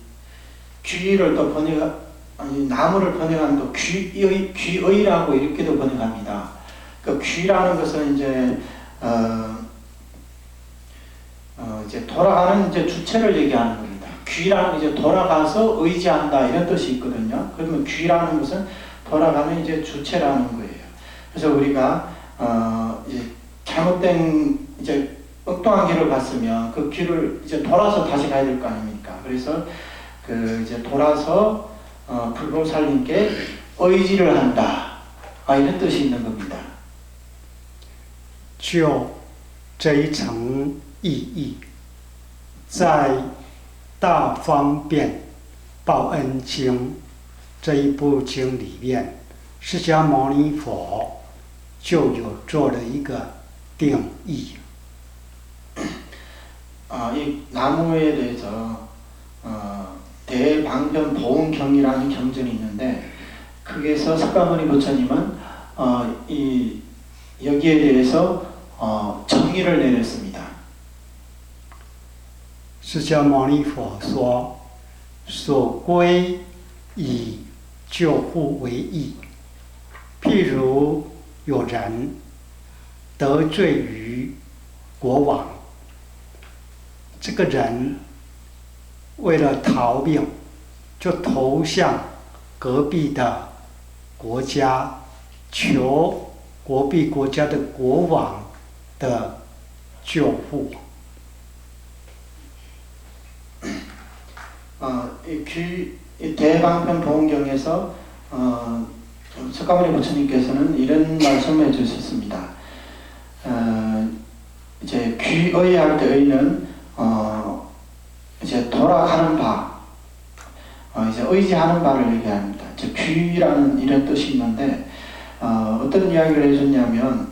귀를 또 나무를 번역하면 또 귀의라고 이렇게도 번역합니다. 그 귀라는 것은 이제 이제 돌아가는 이제 주체를 얘기하는 겁니다. 귀라는 이제 돌아가서 의지한다 이런 뜻이 있거든요. 그러면 귀라는 것은 돌아가는 이제 주체라는 거예요. 그래서 우리가 이제 잘못된 이제 엉뚱한 길을 갔으면 그 길을 이제 돌아서 다시 가야 될 거 아닙니까? 그래서 그 이제 돌아서 불보살님께 의지를 한다. 이런 뜻이 있는 겁니다. 就这一层意义，在《大方便报恩经》这一部经里面，释迦牟尼佛就有做了一个定义。 이 나무에 대해서 대방변보응경이라는 경전이 있는데 거기에서 석가모니 부처님은 여기에 대해서 정의를 내렸습니다. 释迦牟尼佛说：“所归以救护为义，譬如有人得罪于国王。” 这个人为了逃命，就投向隔壁的国家，求隔壁国家的国王的救护。이 대방편보응경에서 석가모니 부처님께서는 이런 말씀을 해주셨습니다. 이제 귀의할 때 의는 이제 돌아가는 바, 이제 의지하는 바를 얘기합니다. 이제 귀라는 이런 뜻이 있는데, 어떤 이야기를 해줬냐면,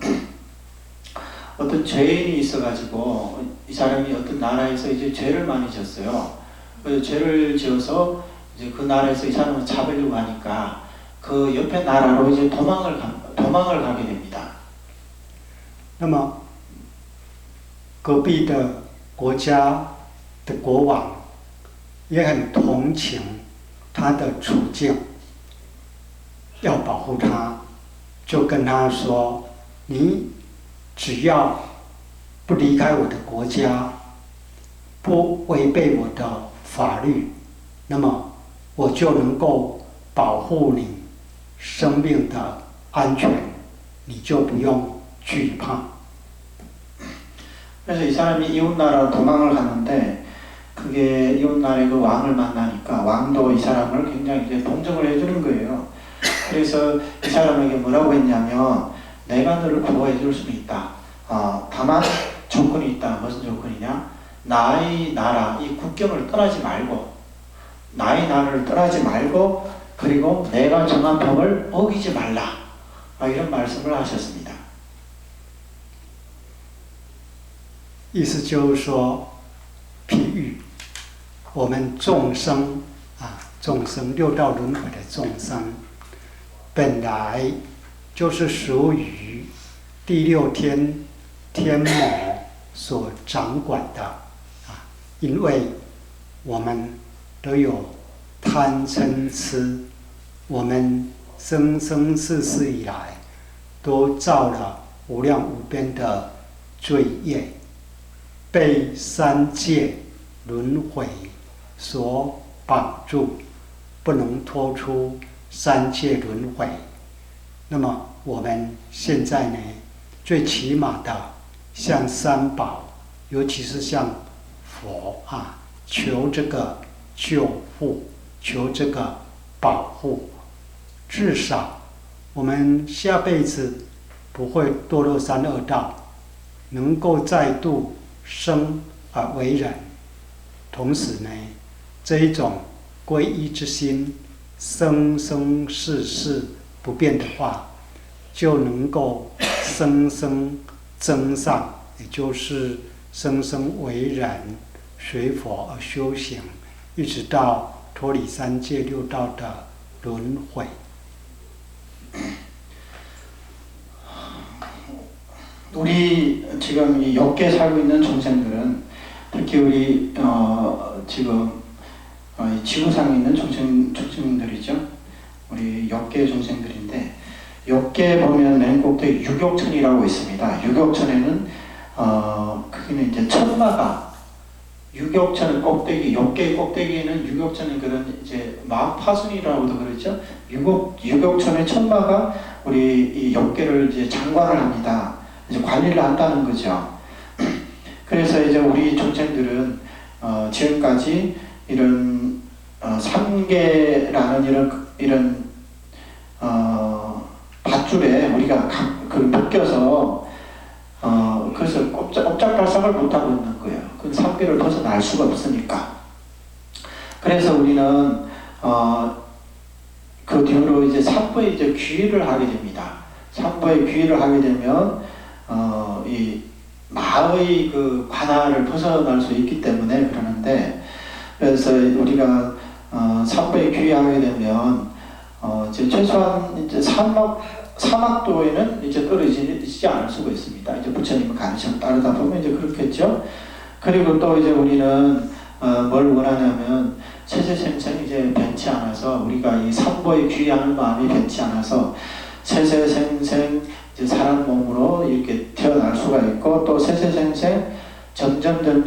어떤 죄인이 있어가지고, 이 사람이 어떤 나라에서 이제 죄를 많이 지었어요. 그 죄를 지어서, 이제 그 나라에서 이 사람을 잡으려고 하니까, 그 옆에 나라로 이제 도망을 가게 됩니다. 那么，隔壁的国家的国王也很同情他的处境，要保护他，就跟他说：“你只要不离开我的国家，不违背我的法律，那么我就能够保护你生命的安全，你就不用惧怕。” 그래서 이 사람이 이웃나라로 도망을 갔는데 그게 이웃나라의 그 왕을 만나니까 왕도 이 사람을 굉장히 이제 동정을 해주는 거예요. 그래서 이 사람에게 뭐라고 했냐면 내가 너를 구호해 줄 수는 있다. 다만 조건이 있다. 무슨 조건이냐? 나의 나라, 이 국경을 떠나지 말고 나의 나라를 떠나지 말고 그리고 내가 정한 법을 어기지 말라. 이런 말씀을 하셨습니다. 意思就是说，譬喻我们众生众生六道轮回的众生，本来就是属于第六天天魔所掌管的因为我们都有贪嗔痴，我们生生世世以来都造了无量无边的罪业。 被三界轮回所绑住，不能脱出三界轮回。那么我们现在呢，最起码的向三宝，尤其是向佛求这个救护，求这个保护，至少我们下辈子不会堕落三恶道，能够再度 生而为人，同时呢，这一种皈依之心，生生世世不变的话，就能够生生增上，也就是生生为人，随佛而修行，一直到脱离三界六道的轮回。 우리 지금 이 역계 살고 있는众生들은 특히 우리 지금 지구상에 있는众生들이죠. 우리 역계众生들인데 역계 보면 맨 꼭대기 유격천이라고 있습니다. 유격천에는 거기는 이제 천마가 유격천의 꼭대기, 역계 꼭대기에는 유격천의 그런 이제 마파순이라고도 그러죠. 유격천의 천마가 우리 이 역계를 이제 장관을 합니다. 이제 관리를 한다는 거죠. 그래서 이제 우리 중생들은 지금까지 이런 삼계라는 이런 밧줄에 우리가 묶여서 그래서 옵작발상을 못하고 있는 거예요. 그 삼계를 벗어날 수가 없으니까. 그래서 우리는 그 뒤로 이제 삼보에 이제 귀의를 하게 됩니다. 삼보에 귀의를 하게 되면 이 마의 그 관할을 벗어날 수 있기 때문에 그러는데, 그래서 우리가 삼보에 귀의하게 되면 이제 최소한 이제 사막도에는 이제 떨어지지 않을 수가 있습니다. 이제 부처님의 가르침을 따르다 보면 이제 그렇겠죠. 그리고 또 이제 우리는 뭘 원하냐면 세세생생 이제 변치 않아서, 우리가 이 삼보에 귀의하는 마음이 변치 않아서 세세생생 이제 사람 몸으로 이렇게 태어날 수가 있고, 또 세세생생 점점 더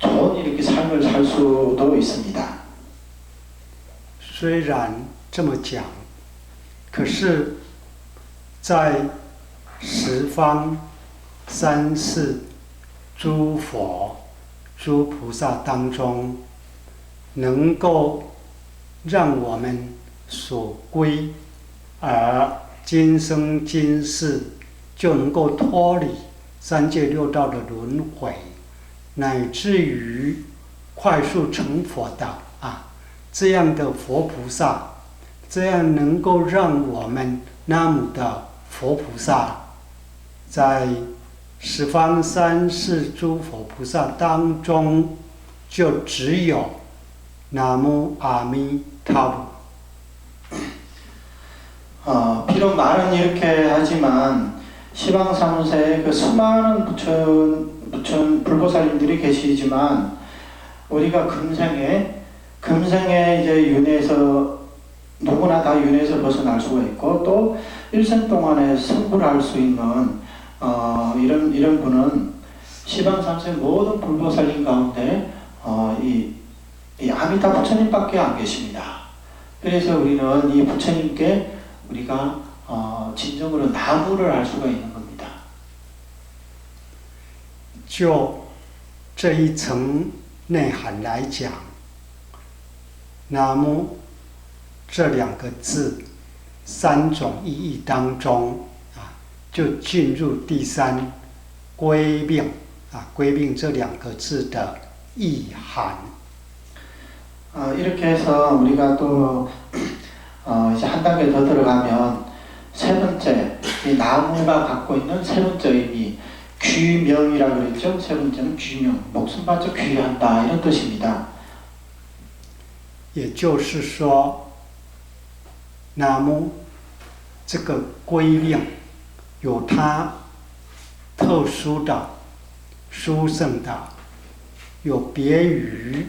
좋은 이렇게 삶을 살 수도 있습니다. 虽然这么讲，可是，在十方三世诸佛、诸菩萨当中，能够让我们所归，而今生今世就能够脱离三界六道的轮回，乃至于快速成佛的这样的佛菩萨，这样能够让我们那姆的佛菩萨，在十方三世诸佛菩萨当中，就只有南无阿弥陀佛。 비록 말은 이렇게 하지만 시방사무소에 그 수많은 부처 불보살님들이 계시지만, 우리가 금생에 이제 윤회에서 누구나 다 윤회에서 벗어날 수가 있고, 또 일생 동안에 성불할 수 있는 이런 분은 시방사무소의 모든 불보살님 가운데 이 아미타 부처님밖에 안 계십니다. 그래서 우리는 이 부처님께 우리가 진정으로 나무를 할 수가 있는 겁니다. 就这一层内涵来讲，南无这两个字三种意义当中就进入第三归命归命这两个字的意涵。 이렇게 해서 우리가 또 이제 한 단계 더 들어가면 세 번째, 이 나무가 갖고 있는 세 번째 의미, 귀명이라고 그랬죠. 세 번째는 귀명, 목숨 바쳐 귀한다 이런 뜻입니다. 也就是说，南无这个归命有它特殊的、殊胜的，有别于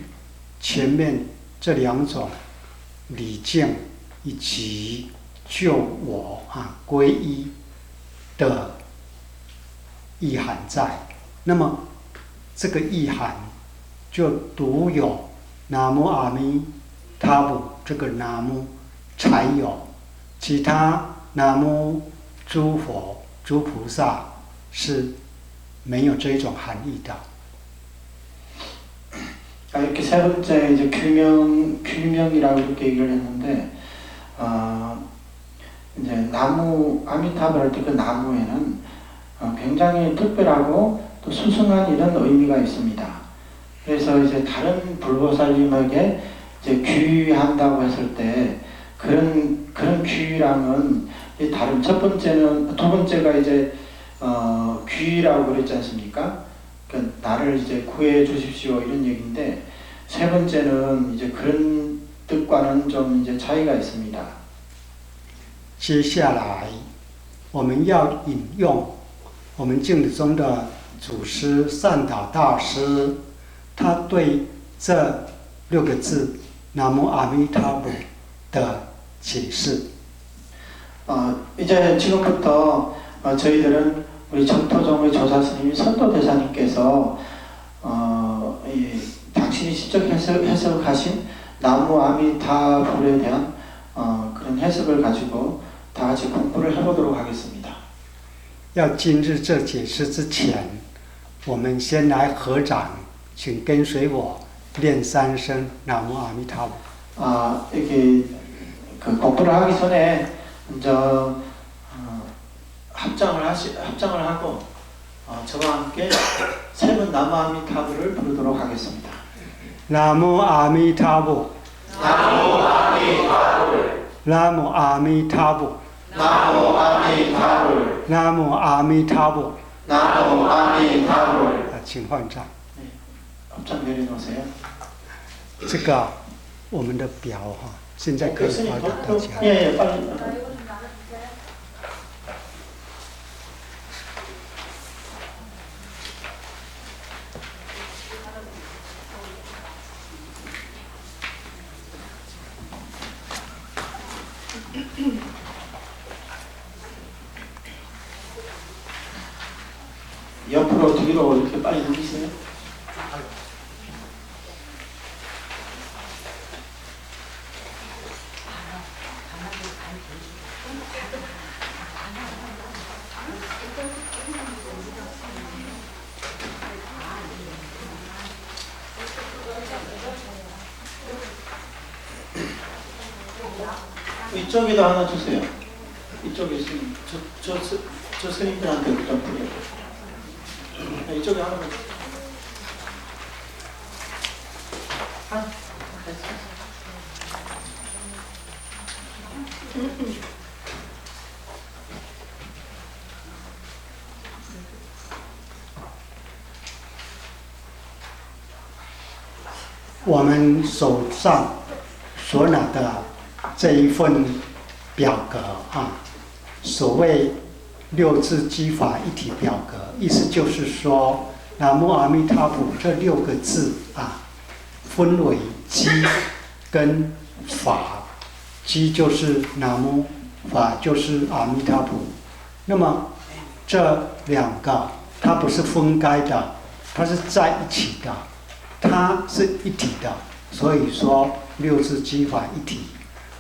前面这两种礼敬以及救我皈依的意涵在。那么这个意涵就独有南无阿弥陀佛这个南无才有，其他南无诸佛诸菩萨是没有这种含义的。 이렇게 세 번째 이제 귀명이라고 이렇게 얘기를 했는데, 이제 나무 아미타불 할 때 그 나무에는 굉장히 특별하고 또 수승한 이런 의미가 있습니다. 그래서 이제 다른 불보살님에게 이제 귀한다고 했을 때 그런 귀랑은 다른 첫 번째는 두 번째가 이제 귀라고 그랬지 않습니까? 그러니까 나를 이제 구해 주십시오 이런 얘기인데, 세 번째는 이제 그런 뜻과는 좀 이제 차이가 있습니다. 接下来我们要引用我们净土宗的祖师善导大师，他对这六个字南无阿弥陀佛的解释。 이제 지금부터 저희들은 우리 정토종의 조사스님이 선도대사님께서 당신이 직접 해석하신 나무 아미타불에 대한 그런 해석을 가지고 다 같이 공부를 해보도록 하겠습니다. 要今日这解释之前，我们先来合掌，请跟随我念3声南无阿弥陀佛。 이렇게 그 공부를 하기 전에 먼저 합장을 하고 저와 함께 3번南无阿弥陀佛를 부르도록 하겠습니다. 南无阿弥陀佛， 南无阿弥陀佛， 南无阿弥陀佛， 南无阿弥陀佛， 南无阿弥陀佛。 南无阿弥陀佛。请换账。 합장 내려놓으세요. 这个我们的表哈，现在可以发给大家。 예, 빨리. 옆으로 뒤로 이렇게 빨리 누르세요. 이쪽에도 하나 주세요. 이쪽에 있으면 저 스님들한테 좀 드려요. 이쪽에 하나만我们手上所拿的这一份表格啊，所谓6字机法一体表格，意思就是说，南无阿弥陀佛这6个字啊，分为机跟法，机就是南无，法就是阿弥陀佛。那么这2个它不是分开的，它是在一起的，它是一体的，所以说6字机法一体，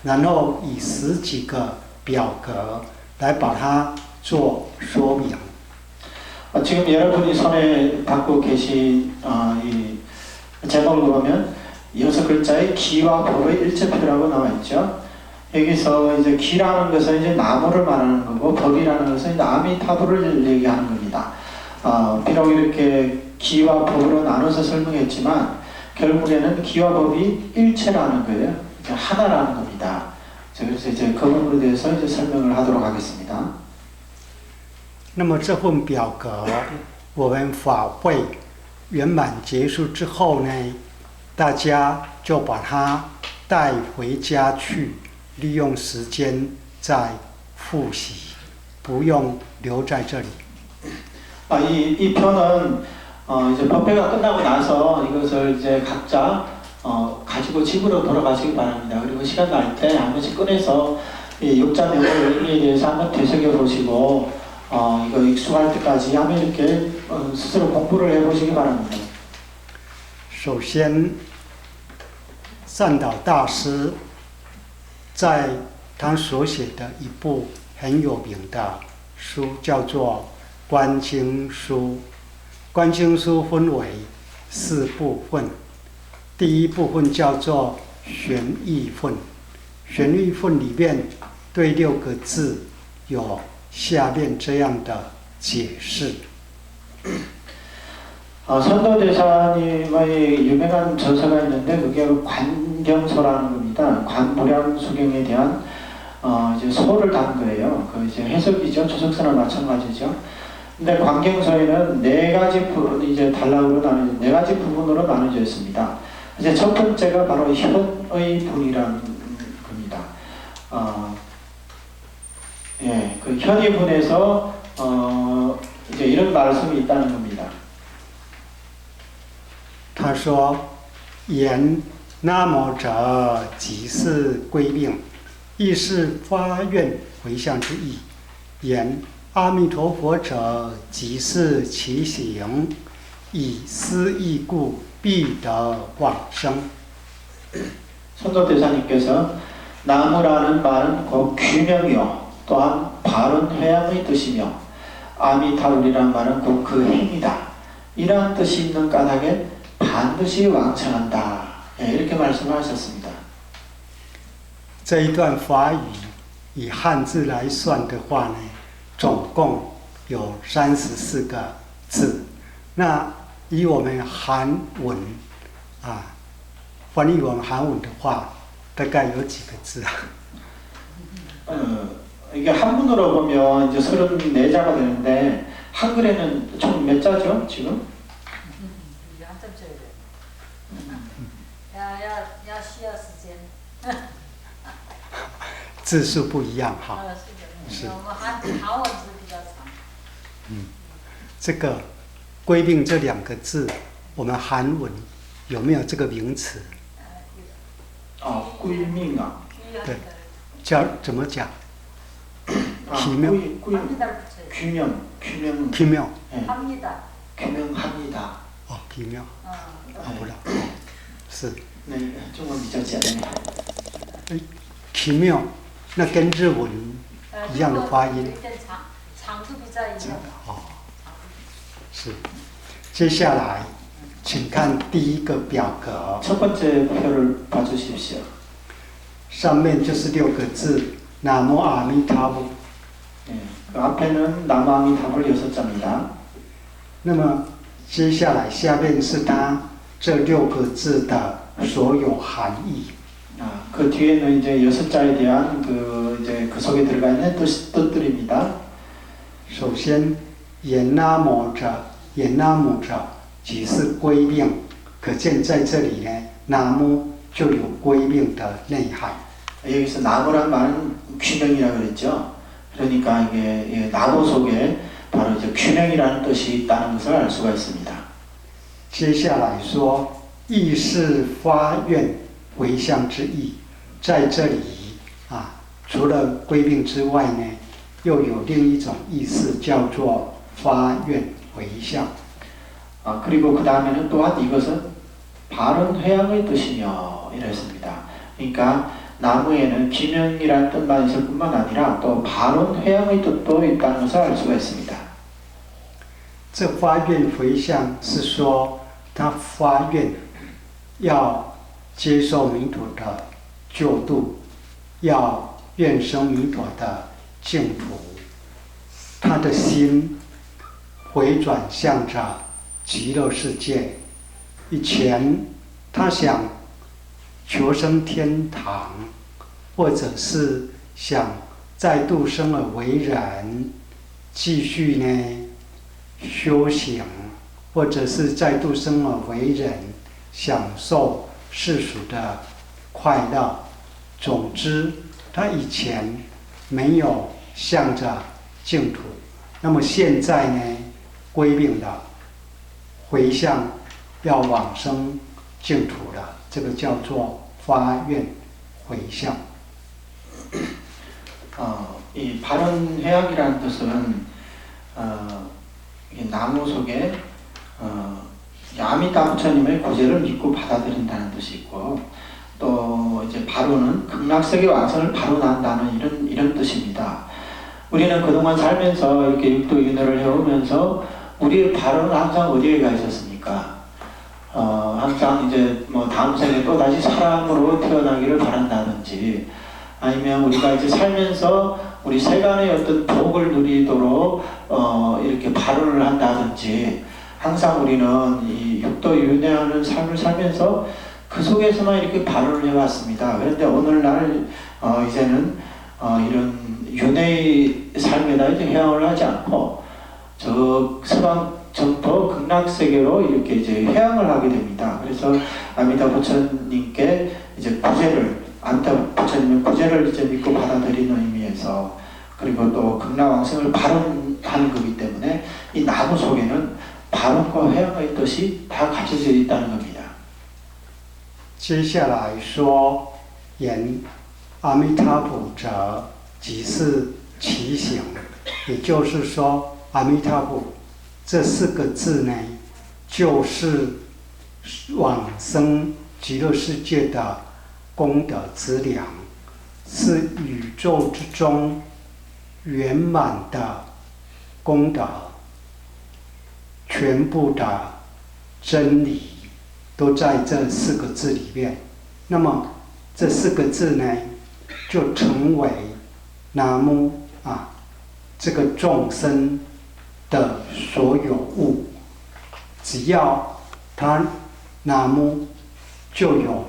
然後以10幾個表格来把它做说明。 지금 여러분이 손에 갖고 계신 이 제목을 보면 6글자의 기와 법의 일체표라고 나와 있죠. 여기서 이제 기라는 것은 이제 나무를 말하는 거고 법이라는 것은 이제 아미타불을 얘기하는 겁니다. 비록 이렇게 기와 법으로 나눠서 설명했지만 결국에는 기와 법이 일체라는 거예요. 이제 하나라는 겁니다. 그래서 이제 그 부분에 대해서 이제 설명을 하도록 하겠습니다. 那么这份表格，我们法会圆满结束之后呢，大家就把它带回家去，利用时间再复习，不用留在这里。 이 표는 이제 법회가 끝나고 나서 이것을 이제 각자 가지고 집으로 돌아가시기 바랍니다. 그리고 시간 날 때 한 번씩 꺼내서 이 6자 내용을 에 대해서 한번 되새겨 보시고 이거 익숙할 때까지 한번 이렇게 스스로 공부를 해보시기 바랍니다. 首先，善导大师在他所写的一部很有名的书叫做《观经书》。观经书分为4部分，第一部分叫做玄义分。玄义分里面对6个字有下面这样的解释。 선도대사님의 유명한 저서가 있는데 그게 관경서라는 겁니다. 관무량수경에 대한 이제 소를 단 거예요. 그 이제 해석이죠. 조석서나 마찬가지죠. 근데 관경서에는 4가지 이제 단락으로 나눠 4가지 부분으로 나눠져 있습니다. 이제 첫 번째가 바로 현의 분이라는 겁니다. 예, 그 현의 분에서 이제 이런 말씀이 있다는 겁니다. 他说：“言那么者，即是归命，亦是发愿回向之意；言阿弥陀佛者，即是其行，以思义故，必得往生。” 선도대사님께서 나무라는 말은 곧 규명이요 또한 바른 회양의 뜻이며 아미타불이라는 말은 곧 그 행위다. 이러한 뜻이 있는 까닭에 반드시 왕창한다. 예, 이렇게 말씀하셨습니다. 这一段法语以汉字来算的话呢，总共有34个字。那以我们韩文翻译我们韩文的话，大概有几个字啊？ 이게 한문으로 보면 이제 34자가 되는데 한글에는 총 몇 자죠 지금? 한참 쳐야 돼.要需要时间。字数不一样哈。是的，我们韩文字比较长。这个“归命”这2个字，我们韩文有没有这个名词？归命啊。对，叫怎么讲？ 규명. 규명. 합니다. 규명합니다. 규명. 不了，是。那中文比较简单。규명，那跟日文一样的发音。长度比较一样。是。接下来，请看第一个表格。 첫 번째 표를 봐주십시오. 上面就是6个字，南无阿弥陀佛。 그 앞에는 남아미타불 6자입니다. 那么接下来下面是它这6个字的所有含义。 그 뒤에는 이제 6자에 대한 그 속에 들어가 있는 뜻들입니다. 首先，言那摩者，言那摩者即是归命，可见在这里呢，南无就有归命的内涵。 여기서 나무란 말은 규명이라고 그랬죠. 그러니까 이게 나무 속에 바로 이제 규명이라는 뜻이 있다는 것을 알 수가 있습니다. 接下来说，意是发愿回向之意，在这里除了归命之外呢，又有另一种意思叫做发愿回向。 그리고 그 다음에는 또한 이것은 바른 회양의 뜻이며 이랬습니다. 그러니까 나무에는 기명이라는 뜻만 있을 뿐만 아니라 또 바른 회양의 뜻도 있다는 것을 알 수가 있습니다. 这发愿回向是说，他发愿要接受弥陀的救度，要愿生弥陀的净土，他的心回转向着极乐世界。以前他想求生天堂，或者是想再度生而为人，继续呢修行，或者是再度生而为人，享受世俗的快乐。总之，他以前没有向着净土，那么现在呢，归命了，回向要往生净土了，这个叫做发愿回向。 이 바른 회양이라는 뜻은 이 나무 속에 아미타 부처님의 구제를 믿고 받아들인다는 뜻이 있고, 또 이제 바로는 극락세계 왕성을 바로난다는 이런 뜻입니다. 우리는 그동안 살면서 이렇게 육도윤회를 해오면서 우리의 바로는 항상 어디에 가 있었습니까? 항상 이제 뭐 다음 생에 또 다시 사람으로 태어나기를 바란다든지, 아니면 우리가 이제 살면서 우리 세간의 어떤 복을 누리도록 이렇게 발언을 한다든지, 항상 우리는 이 육도윤회하는 삶을 살면서 그 속에서만 이렇게 발언을 해왔습니다. 그런데 오늘날 이제는 이런 윤회의 삶에다 이제 회양을 하지 않고 저 서방 정토 극락세계로 이렇게 이제 회양을 하게 됩니다. 그래서 아미타 부처님께 이제 구제를, 아미타 부처님의 구제를 이제 믿고 받아들이는 의미에서, 그리고 또 극락왕생을 발언하는 거기 때문에 이 나무 속에는 발언과 회양의 뜻이 다 갖춰져 있다는 겁니다. 接下来说，言阿弥陀佛者，即是其行，也就是说，阿弥陀佛这4个字呢，就是往生极乐世界的功德之粮，是宇宙之中圆满的功德，全部的真理都在这4个字里面。那么这4个字呢，就成为南无这个众生的所有物。只要他南无，就有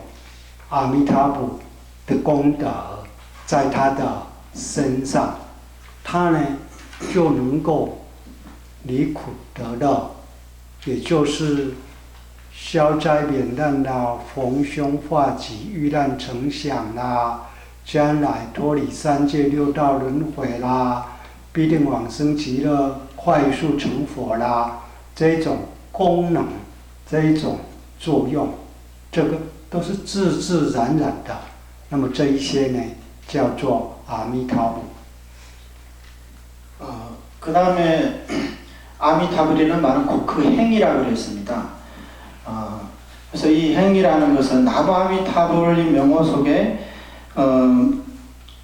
阿弥陀佛的功德在他的身上，他呢就能够离苦得乐，也就是消灾免难啦，逢凶化吉，遇难成祥啦，将来脱离3界6道轮回啦，必定往生极乐，快速成佛啦，这一种功能，这一种作用，这个都是自自然然的。那么这一些呢，叫做阿弥陀佛。 그 다음에 아미타불이는 많은 그 행이라고 그랬습니다. 그래서 이 행이라는 것은 나무 아미타불 명호 속에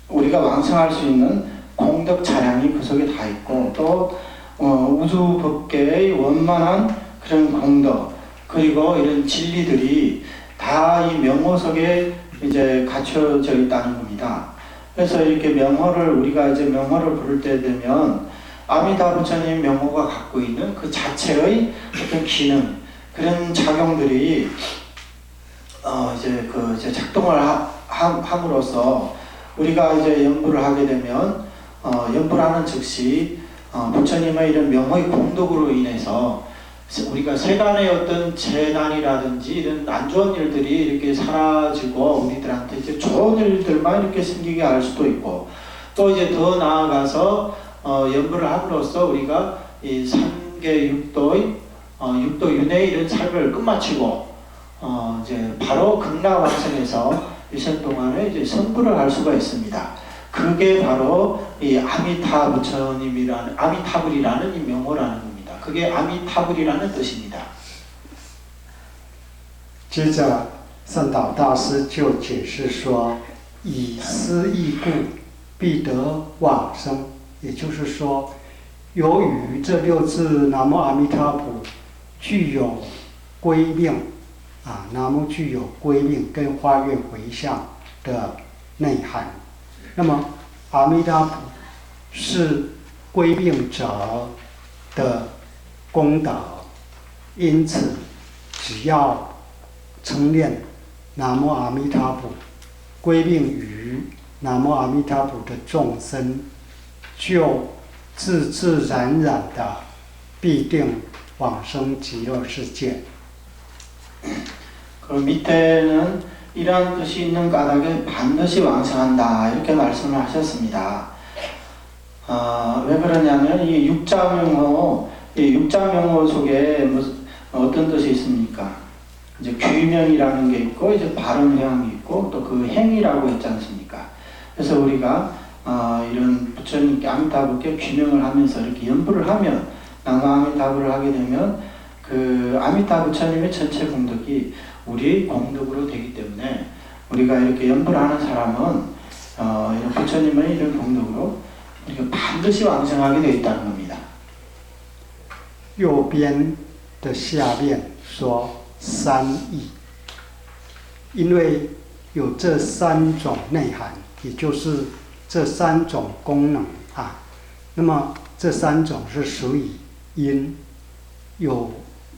우리가 왕성할 수 있는 공덕 차량이 그 속에 다 있고, 또 우주 법계의 원만한 그런 공덕, 그리고 이런 진리들이 다 이 명호 속에 이제 갖춰져 있다는 겁니다. 그래서 이렇게 명호를, 우리가 이제 명호를 부를 때 되면 아미타 부처님 명호가 갖고 있는 그 자체의 어떤 기능, 그런 작용들이 이제 작동을 함으로써 우리가 이제 연부를 하게 되면 연부하는 즉시 부처님의 이런 명호의 공덕으로 인해서 우리가 세간의 어떤 재난이라든지 이런 안 좋은 일들이 이렇게 사라지고 우리들한테 이제 좋은 일들만 이렇게 생기게 할 수도 있고, 또 이제 더 나아가서 연부를 함으로써 우리가 이 3계 6도의 6도 윤회의 이런 삶을 끝마치고 이제 바로 극락왕성에서 일생 동안에 이제 성불을 할 수가 있습니다. 그게 바로 이 아미타 부처님이라는, 아미타불이라는 이 명호라는 겁니다. 그게 아미타불이라는 뜻입니다. 接着善导大师就解释说，以思义故，必得往生。也就是说，由于这6字南无阿弥陀佛具有归命南无具有归命跟化愿回向的内涵。那么阿弥陀佛是归命者的功德，因此只要称念南无阿弥陀佛，归命于南无阿弥陀佛的众生，就自自然然的必定往生极乐世界。 그 밑에는 이러한 뜻이 있는 까닭에 반드시 왕성한다, 이렇게 말씀을 하셨습니다. 왜 그러냐면 이 육자명호, 이 육자명호 속에 어떤 뜻이 있습니까? 이제 규명이라는 게 있고, 이제 발음형이 있고, 또 그 행이라고 있지 않습니까? 그래서 우리가 이런 부처님께 아미타불께 규명을 하면서 이렇게 연부를 하면, 나무 아미타불을 하게 되면 그 아미타 부처님의 전체 공덕이 우리 공덕으로 되기 때문에 우리가 이렇게 연부를 하는 사람은 이런 부처님의 이런 공덕으로 우리가 반드시 왕성하게 되어 있다는 겁니다. 右边的下面说3义，因为有这3种内涵，也就是这3种功能那么这3种是属于因，有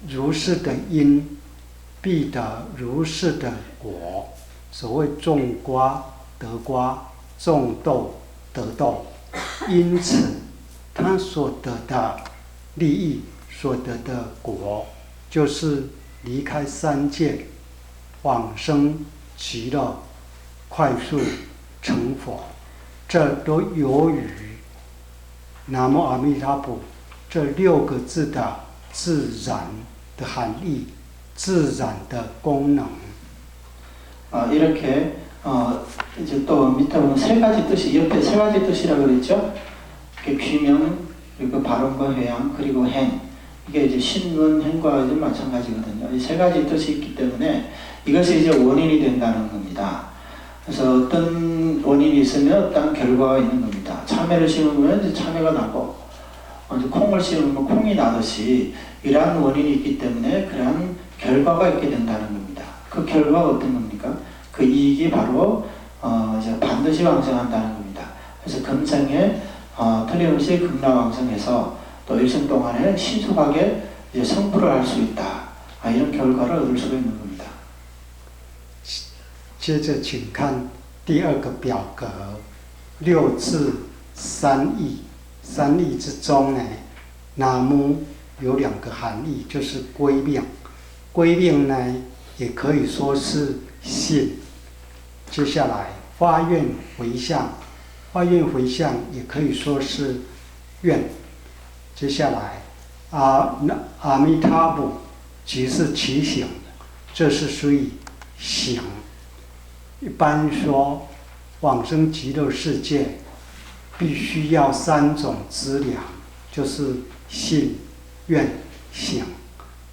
如是的因，必得如是的果。所谓种瓜得瓜，种豆得豆。因此，他所得的利益，所得的果，就是离开3界，往生极乐，快速成佛。这都由于南无阿弥陀佛这6个字的自然的含义，自然的功能。 이렇게 이제 또 밑에 보면 3가지 뜻이, 옆에 3가지 뜻이라고 그랬죠? 규명, 그리고 발음과 회양, 그리고 행. 이게 이제 신문, 행과 이제 마찬가지거든요. 이 3가지 뜻이 있기 때문에 이것이 이제 원인이 된다는 겁니다. 그래서 어떤 원인이 있으면 어떤 결과가 있는 겁니다. 참외를 심으면 이제 참외가 나고, 콩을 심으면 콩이 나듯이 이러한 원인이 있기 때문에 그러한 결과가 있게 된다는 겁니다. 그 결과가 어떤 겁니까? 그 이익이 바로 이제 반드시 왕성한다는 겁니다. 그래서 금생에 틀림없이 극락왕성해서 또 일생 동안에 신속하게 이제 성불을 할 수 있다. 이런 결과를 얻을 수가 있는 겁니다. 接着请看第二个表格，六字三义。三义之中呢，南无有两个含义，就是归命。归命呢，也可以说是信。接下来发愿回向，发愿回向也可以说是愿。接下来阿弥陀佛即是其行，这是属于行。一般说往生极乐世界必须要三种资粮，就是信、愿、行。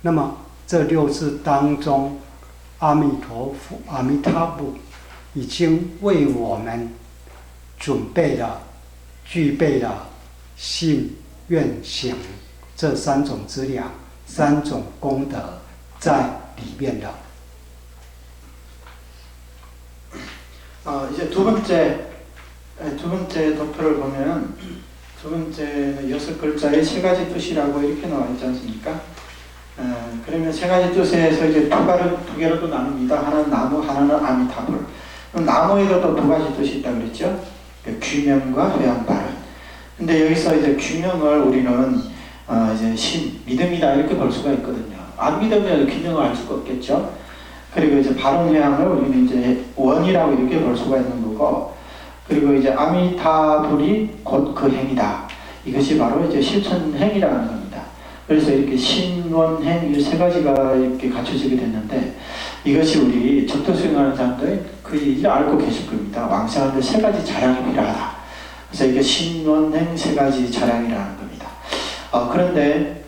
那么这六字当中，阿弥陀佛、阿弥陀佛已经为我们准备了、具备了信、愿、行这三种资粮、三种功德在里面的。 이제 두 번째 도표를 보면 두 번째는 6글자의 세 가지 뜻이라고 이렇게 나와 있지 않습니까? 그러면 세 가지 뜻에서 이제 두 개로 또 나눕니다. 하나는 나무, 하나는 아미타불. 나무에도 또 두 가지 뜻이 있다고 그랬죠? 규명과 회양발언. 근데 여기서 이제 규명을 우리는 이제 믿음이다 이렇게 볼 수가 있거든요. 안 믿으면 규명을 알 수가 없겠죠? 그리고 이제 발언 회양을 우리는 이제 원이라고 이렇게 볼 수가 있는 거고, 그리고 이제 아미타불이 곧 그 행이다. 이것이 바로 이제 실천행이라는 겁니다. 그래서 이렇게 신원행 이 세 가지가 이렇게 갖춰지게 됐는데, 이것이 우리 적도 수행하는 사람들이 거의 알고 계실 겁니다. 왕생하는데 세 가지 자량이 필요하다. 그래서 이게 신원행 세 가지 자량이라는 겁니다. 그런데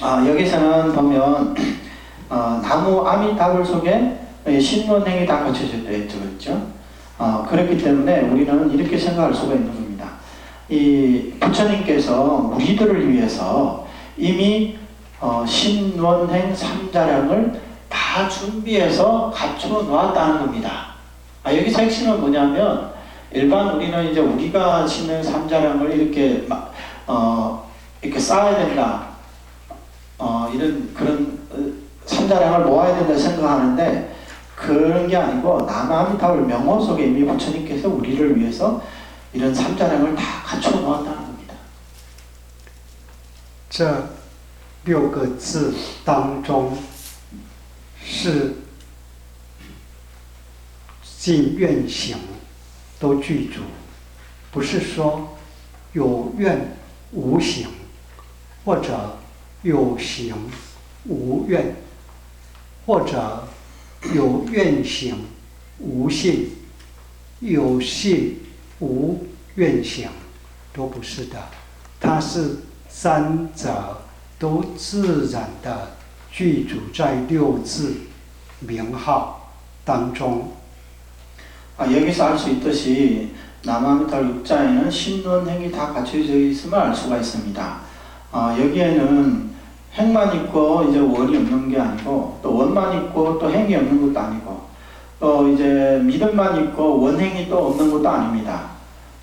여기서는 보면 나무 아미타불 속에 신원행이 다 갖춰져 있죠, 그렇죠? 그렇기 때문에 우리는 이렇게 생각할 수가 있는 겁니다. 이 부처님께서 우리들을 위해서 이미 신원행 삼자량을 다 준비해서 갖춰 놓았다는 겁니다. 여기서 핵심은 뭐냐면, 일반 우리는 이제 우리가 신는 삼자량을 이렇게 이렇게 쌓아야 된다. 이런 그런 삼자량을 모아야 된다 생각하는데, 그런 게 아니고 남아미타불 명호 속에 이미 부처님께서 우리를 위해서 이런 삼자량을 다 갖춰 놓았다는 겁니다. 这六个字当中是信愿行都具足，不是说有愿无行，或者有行无愿，或者有愿行无信，有信无愿行，都不是的。它是三者都自然的具足在六字名号当中。 여기서 알 수 있듯이 남아미타불 6자에는 신원행이 다 갖춰져 있음을 알 수가 있습니다. 여기에는 행만 있고 이제 원이 없는 게 아니고, 또 원만 있고 또 행이 없는 것도 아니고, 또 이제 믿음만 있고 원행이 또 없는 것도 아닙니다.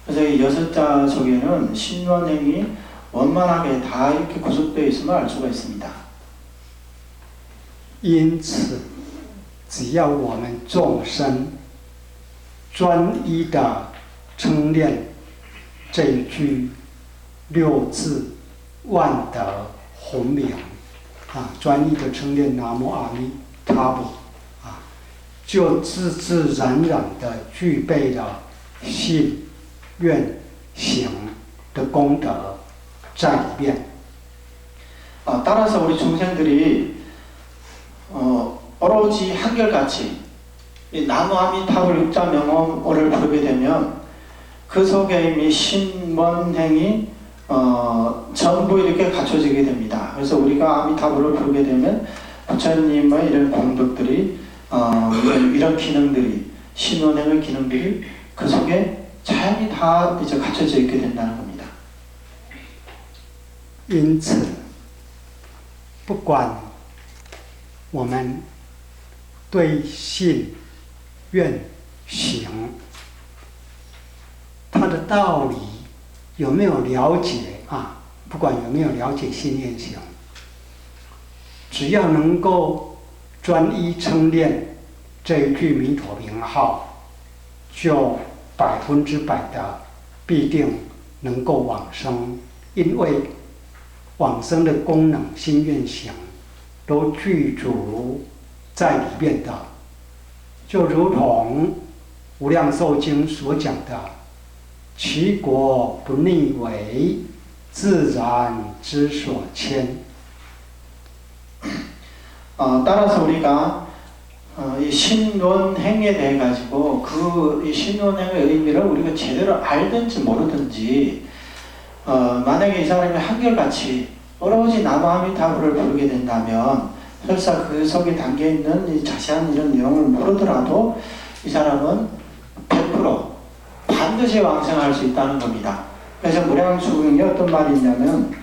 그래서 이 6자 속에는 신원행이 원만하게 다 이렇게 구성되어 있음을 알 수가 있습니다. 因此，只要我们众生专一的称念这一句六字万德洪名专一的称念南无阿弥陀佛就自自然然的具备了信、愿、行的功德在里面。 따라서 우리 중생들이 오로지 한결같이 이 나무 아미타불 6자 명호를 부르게 되면 그 속에 이미 신원행이 전부 이렇게 갖춰지게 됩니다. 그래서 우리가 아미타불을 부르게 되면 부처님의 이런 공덕들이 이런 기능들이, 신원행의 기능들이 그 속에 자연히 다 이제 갖춰져 있게 된다는 겁니다. 因此，不管我们对信、愿、行，它的道理有没有了解啊？不管有没有了解信、愿、行，只要能够专一称念这一句弥陀名号，就100%的必定能够往生，因为往生的功能、心愿行都具足在里面的，就如同《无量寿经》所讲的“其国不逆违，自然之所牵”。 따라서 우리가 이 신론행에 대해 가지고 이 신론행의 의미를 우리가 제대로 알든지 모르든지 만약에 이 사람이 한결같이 오로지 나무아미타불을 부르게 된다면 설사 그 속에 담겨있는 이 자세한 이런 내용을 모르더라도 이 사람은 100% 반드시 왕생할 수 있다는 겁니다. 그래서 무량수경에 어떤 말이 있냐면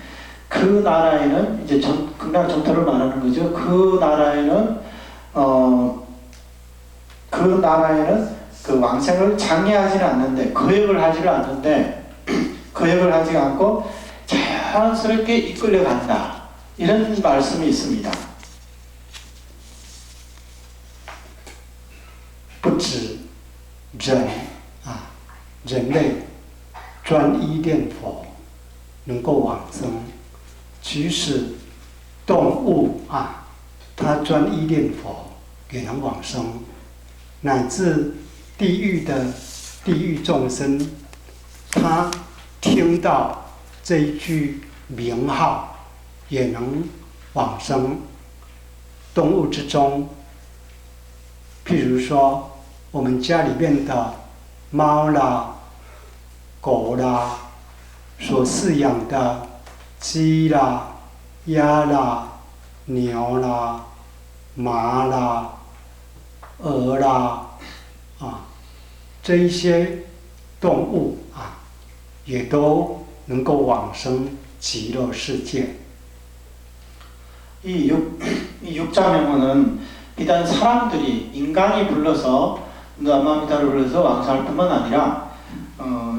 그 나라에는 이제 극락 정토를 말하는 거죠. 그 나라에는 그 왕생을 장려하지는 않는데 거역을 하지를 않는데 거역을 하지 않고 자연스럽게 이끌려간다. 이런 말씀이 있습니다. 不止人啊，人类专一念佛能够往生，即使动物啊，它专一念佛也能往生，乃至地狱的地狱众生，他听到这一句名号也能往生。动物之中，譬如说我们家里面的猫啦、狗啦，所饲养的鸡啦、鸭啦、牛啦、马啦、鹅啦，这一些动物啊，也都能够往生极乐世界。 이 육자명호는 비단 사람들이 인간이 불러서 나무아미타를 불러서 왕생할 뿐만 아니라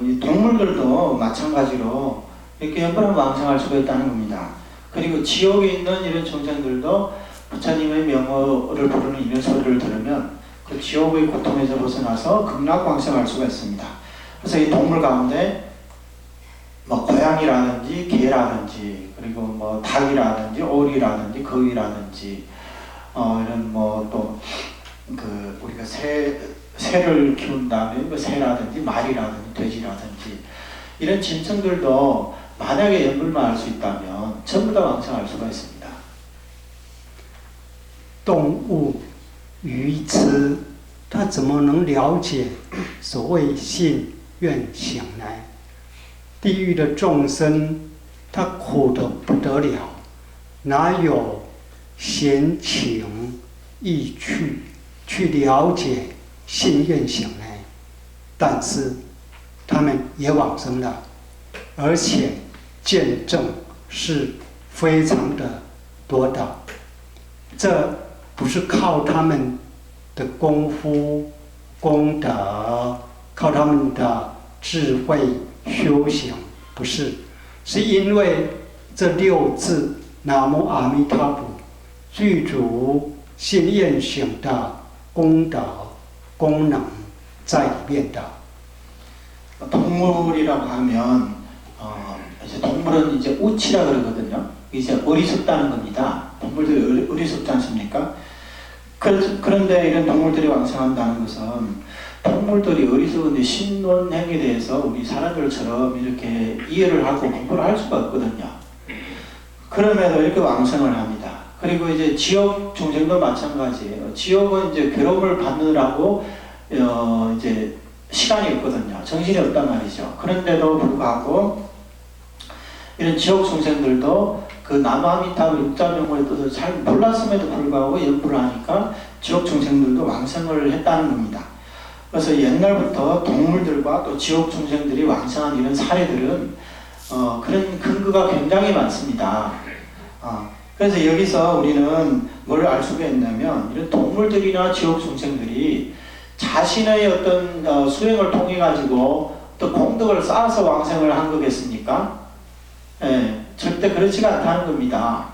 이 동물들도 마찬가지로 이렇게 연번한 왕생할 수가 있다는 겁니다. 그리고 지옥에 있는 이런众生들도 부처님의 명호를 부르는 이런 소리를 들으면 그 지옥의 고통에서 벗어나서 극락 왕생할 수가 있습니다. 그래서 이 동물 가운데 뭐 고양이라든지 개라든지 그리고 뭐 닭이라든지 오리라든지 거위라든지 이런 뭐 또 그 우리가 새를 키운다면 뭐 새라든지 말이라든지 돼지라든지 이런 짐승들도 만약에 연불만 할 수 있다면 전부 다 왕생할 수가 있습니다. 动物愚痴，它怎么能了解所谓信愿行呢？地狱的众生，他苦得不得了，哪有闲情逸趣去了解信愿行呢？但是他们也往生了，而且见证是非常的多的。这不是靠他们的功夫、功德，靠他们的智慧修行，不是，是因为这6字南无阿弥陀佛具足信愿行的功德功能在里面的。 동물이라고 하면 이제 동물은 이제 우치라 그러거든요. 이제 어리석다는 겁니다. 동물들이 어리석지 않습니까? 그런데 이런 동물들이 왕생한다는 것은 동물들이 어리석은데 신론행에 대해서 우리 사람들처럼 이렇게 이해를 하고 공부를 할 수가 없거든요. 그럼에도 이렇게 왕생을 합니다. 그리고 이제 지옥 중생도 마찬가지예요. 지옥은 이제 괴로움을 받느라고 이제 시간이 없거든요. 정신이 없단 말이죠. 그런데도 불구하고 이런 지옥 중생들도 그 나무아미타불 육자명호의 뜻을 잘 몰랐음에도 불구하고 연부를 하니까 지옥 중생들도 왕생을 했다는 겁니다. 그래서 옛날부터 동물들과 또 지옥 중생들이 왕생한 이런 사례들은 그런 근거가 굉장히 많습니다. 그래서 여기서 우리는 뭘 알 수가 있냐면 이런 동물들이나 지옥 중생들이 자신의 어떤 수행을 통해 가지고 또 공덕을 쌓아서 왕생을 한 거겠습니까? 예, 절대 그렇지가 않다는 겁니다.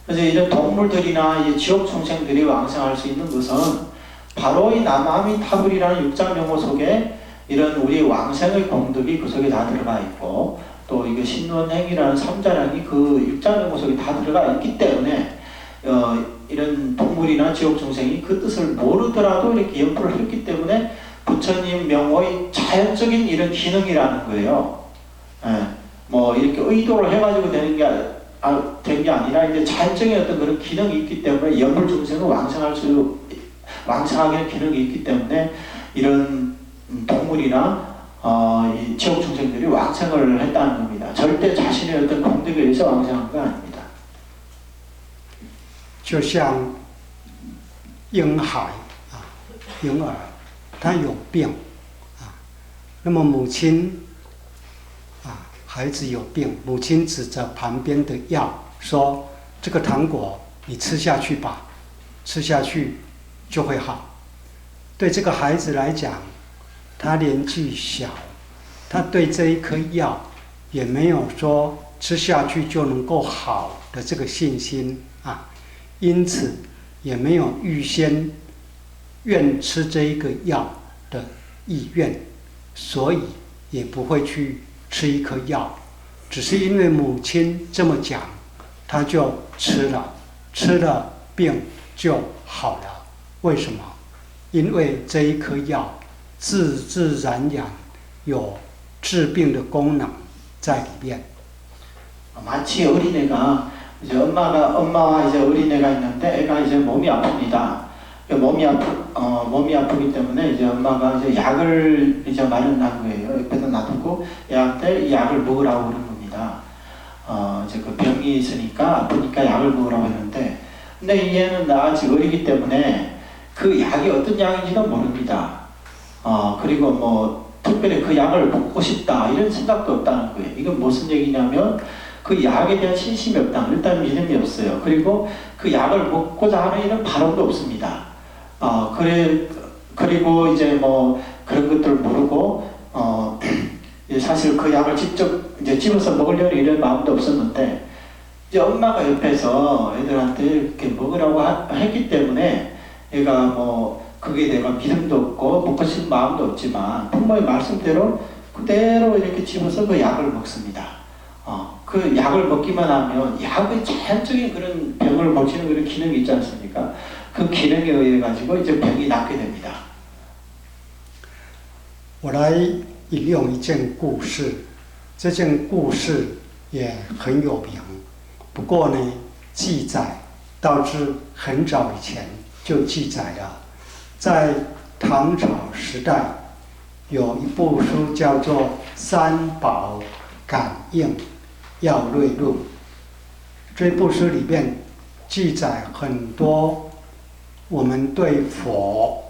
그래서 이런 동물들이나 이 지옥 중생들이 왕생할 수 있는 것은 바로 이 남아미타불이라는 육장명호 속에 이런 우리 왕생의 공덕이 그 속에 다 들어가 있고 또 이거 신원행이라는 삼자량이 그 육장명호 속에 다 들어가 있기 때문에 이런 동물이나 지옥 중생이 그 뜻을 모르더라도 이렇게 연포를 했기 때문에 부처님 명호의 자연적인 이런 기능이라는 거예요. 예, 뭐 이렇게 의도를 해가지고 되는 게 된 게 아니라 이제 자연적인 어떤 그런 기능이 있기 때문에 연불 중생은 왕성하게 기능이 있기 때문에 이런 동물이나 이 지옥 중생들이 왕생을 했다는 겁니다. 절대 자신의 어떤 공덕에 의해서 왕생한 거 아닙니다. 就像婴孩婴儿他有病那么母亲孩子有病，母亲指着旁边的药说：“这个糖果你吃下去吧，吃下去就会好。”对这个孩子来讲，他年纪小，他对这一颗药也没有说吃下去就能够好的这个信心因此也没有预先愿吃这一个药的意愿，所以也不会去吃一颗药，只是因为母亲这么讲，他就吃了，吃了病就好了。为什么？因为这一颗药自自然然有治病的功能在里面。 마치 어린애가 이제 엄마와 이제 어린애가 있는데 애가 이제 몸이 아픕니다. 몸이 아프기 때문에 이제 엄마가 이제 약을 이제 마련한 거예요. 옆에다 놔두고 애한테 약을 먹으라고 그런 겁니다. 이제 그 병이 있으니까 아프니까 약을 먹으라고 했는데, 근데 이 애는 아직 어리기 때문에 그 약이 어떤 약인지도 모릅니다. 그리고 뭐 특별히 그 약을 먹고 싶다 이런 생각도 없다는 거예요. 이건 무슨 얘기냐면 그 약에 대한 신심이 없다. 일단 믿음이 없어요. 그리고 그 약을 먹고자 하는 이런 바람도 없습니다. 그리고 이제 뭐 그런 것들 모르고 사실 그 약을 직접 이제 집어서 먹으려는 이런 마음도 없었는데 이제 엄마가 옆에서 애들한테 이렇게 먹으라고 했기 때문에 얘가 뭐 그게 내가 믿음도 없고 먹고 싶은 마음도 없지만 부모의 말씀대로 그대로 이렇게 집어서 그 약을 먹습니다. 그 약을 먹기만 하면 약의 자연적인 그런 병을 고치는 그런 기능이 있지 않습니까? 그 기능에 의해 가지고 이제 병이 낫게 됩니다. 我来引用一件故事，这件故事也很有名，不过呢，记载倒是很早以前就记载了，在唐朝时代有一部书叫做《三宝感应要略录》，这部书里面记载很多我们对佛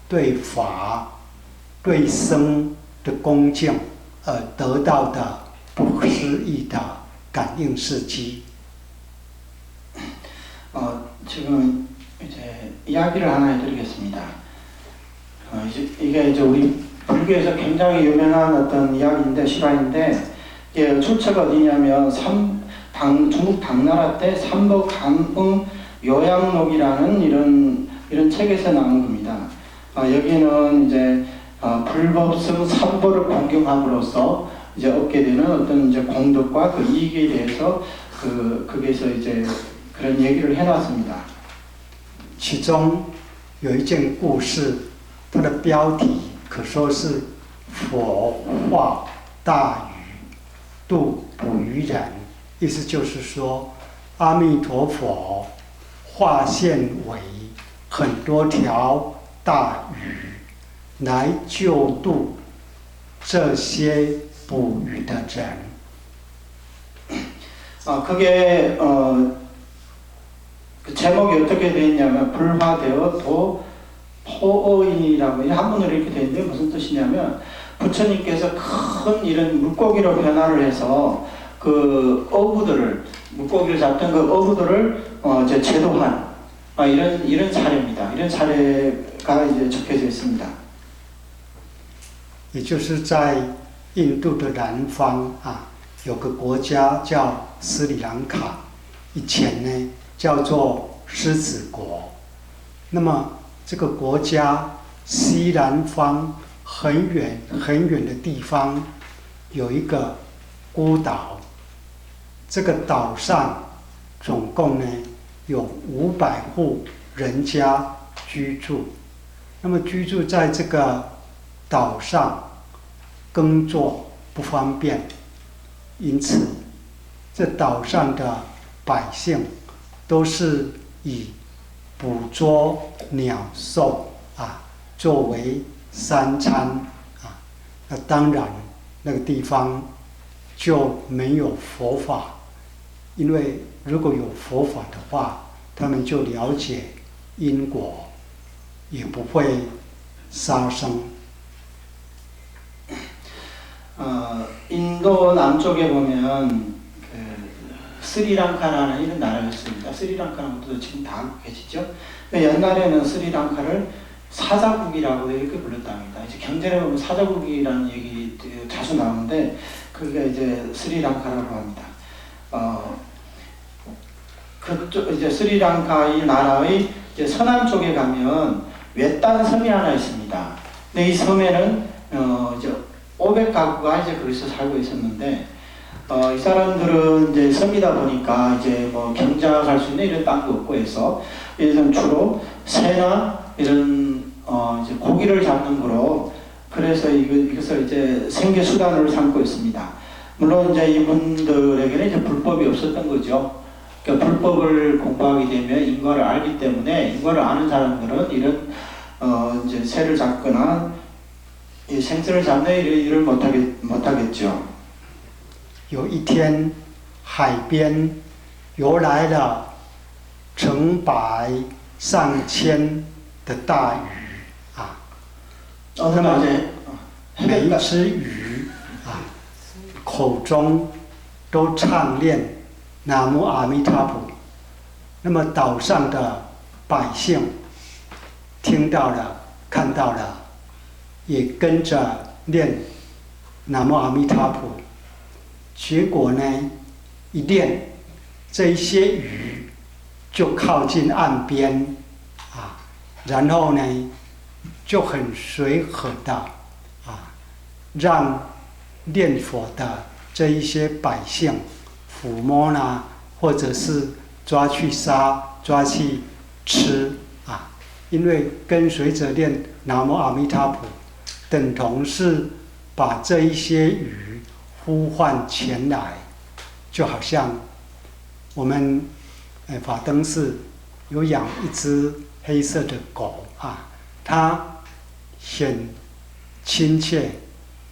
对法对僧的恭敬而得到的不思议的感应事迹。 지금 이제 이야기를 하나 해드리겠습니다. 이게 이제 우리 불교에서 굉장히 유명한 어떤 이야기인데 실화인데 이게 출처가 어디냐면 중국 당나라 때 삼보감응 요양록이라는 이런 책에서 나온 겁니다. 여기는 이제 불법성 삼보를 공경함으로써 이제 얻게 되는 어떤 이제 공덕과 그 이익에 대해서 거기에서 이제 그런 얘기를 해놨습니다. 其中有一件故事，它的标题可说是佛化大鱼，度捕鱼人。意思就是说，阿弥陀佛化现为很多条大鱼，来救度这些捕鱼的人。 그게 그 제목이 어떻게 되어 있냐면 불화되어 도 포어인이라고 한문으로 이렇게 되어 있는데 무슨 뜻이냐면 부처님께서 큰 이런 물고기로 변화를 해서 그 어부들을 물고기를 잡던 그 어부들을 이제 제도한 이런 사례입니다. 이런 사례가 이제 적혀져 있습니다. 也就是在印度的南方啊，有个国家叫斯里兰卡，以前呢叫做狮子国。那么这个国家西南方很远很远的地方有一个孤岛，这个岛上总共呢有500户人家居住。那么居住在这个岛上耕作不方便，因此这岛上的百姓都是以捕捉鸟兽作为三餐那当然那个地方就没有佛法，因为如果有佛法的话，他们就了解因果，也不会杀生。 인도 남쪽에 보면 스리랑카라는 이런 나라가 있습니다. 스리랑카는 것도 지금 다 알고 계시죠? 옛날에는 스리랑카를 사자국이라고 이렇게 불렀답니다. 이제 경전에 보면 사자국이라는 얘기 자주 나오는데 그게 이제 스리랑카라고 합니다. 그쪽 이제 스리랑카 이 나라의 이제 서남 쪽에 가면 외딴 섬이 하나 있습니다. 근데 이 섬에는 이제 500가구가 이제 거기서 살고 있었는데, 이 사람들은 이제 섬이다 보니까 이제 뭐 경작할 수 있는 이런 땅도 없고 해서, 이들은 주로 새나 이런, 이제 고기를 잡는 거로, 그래서 이것을 이제 생계 수단으로 삼고 있습니다. 물론 이제 이분들에게는 이제 불법이 없었던 거죠. 그러니까 불법을 공부하게 되면 인과를 알기 때문에 인과를 아는 사람들은 이런, 이제 새를 잡거나 생선을 잡는 일을 못하겠죠. 有一天，海边游来了成百上千的大鱼那么每一只鱼口中都唱念南无阿弥陀佛。那么岛上的百姓听到了，看到了。 也跟着念南无阿弥陀佛，结果呢，一念，这一些鱼就靠近岸边然后呢，就很随和的让念佛的这一些百姓抚摸啦，或者是抓去杀、抓去吃因为跟随着念南无阿弥陀佛。 等同是把这一些鱼呼唤前来，就好像我们法灯寺有养一只黑色的狗它很亲切，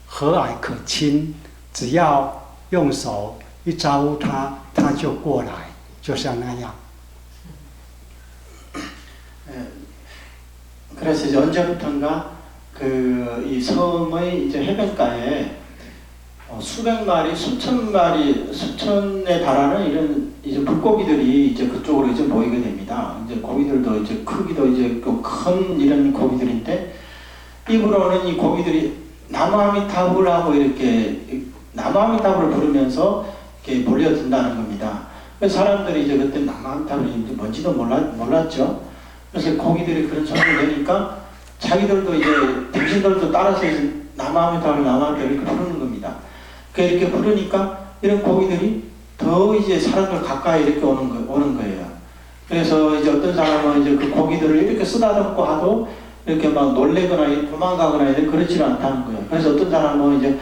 和蔼可亲，只要用手一招呼它，它就过来，就像那样。 그래서 이제 언제부턴가 이 섬의 이제 해변가에 수백 마리, 수천 마리, 수천에 달하는 이런 이제 물고기들이 이제 그쪽으로 이제 모이게 됩니다. 이제 고기들도 이제 크기도 이제 큰 이런 고기들인데 입으로는 이 고기들이 나무아미타불하고 이렇게 나무아미타불을 부르면서 이렇게 몰려든다는 겁니다. 그래서 사람들이 이제 그때 나무아미타불이 뭔지도 몰랐죠. 그래서 고기들이 그런 소리를 내니까 자기들도 이제 당신들도 따라서 이제 나무아미타불 이렇게 부르는 겁니다. 이렇게 부르니까 이런 고기들이 더 이제 사람들 가까이 이렇게 오는 거예요. 그래서 이제 어떤 사람은 이제 그 고기들을 이렇게 쓰다듬고 하도 이렇게 막 놀래거나 도망가거나 그렇지는 않다는 거예요. 그래서 어떤 사람은 이제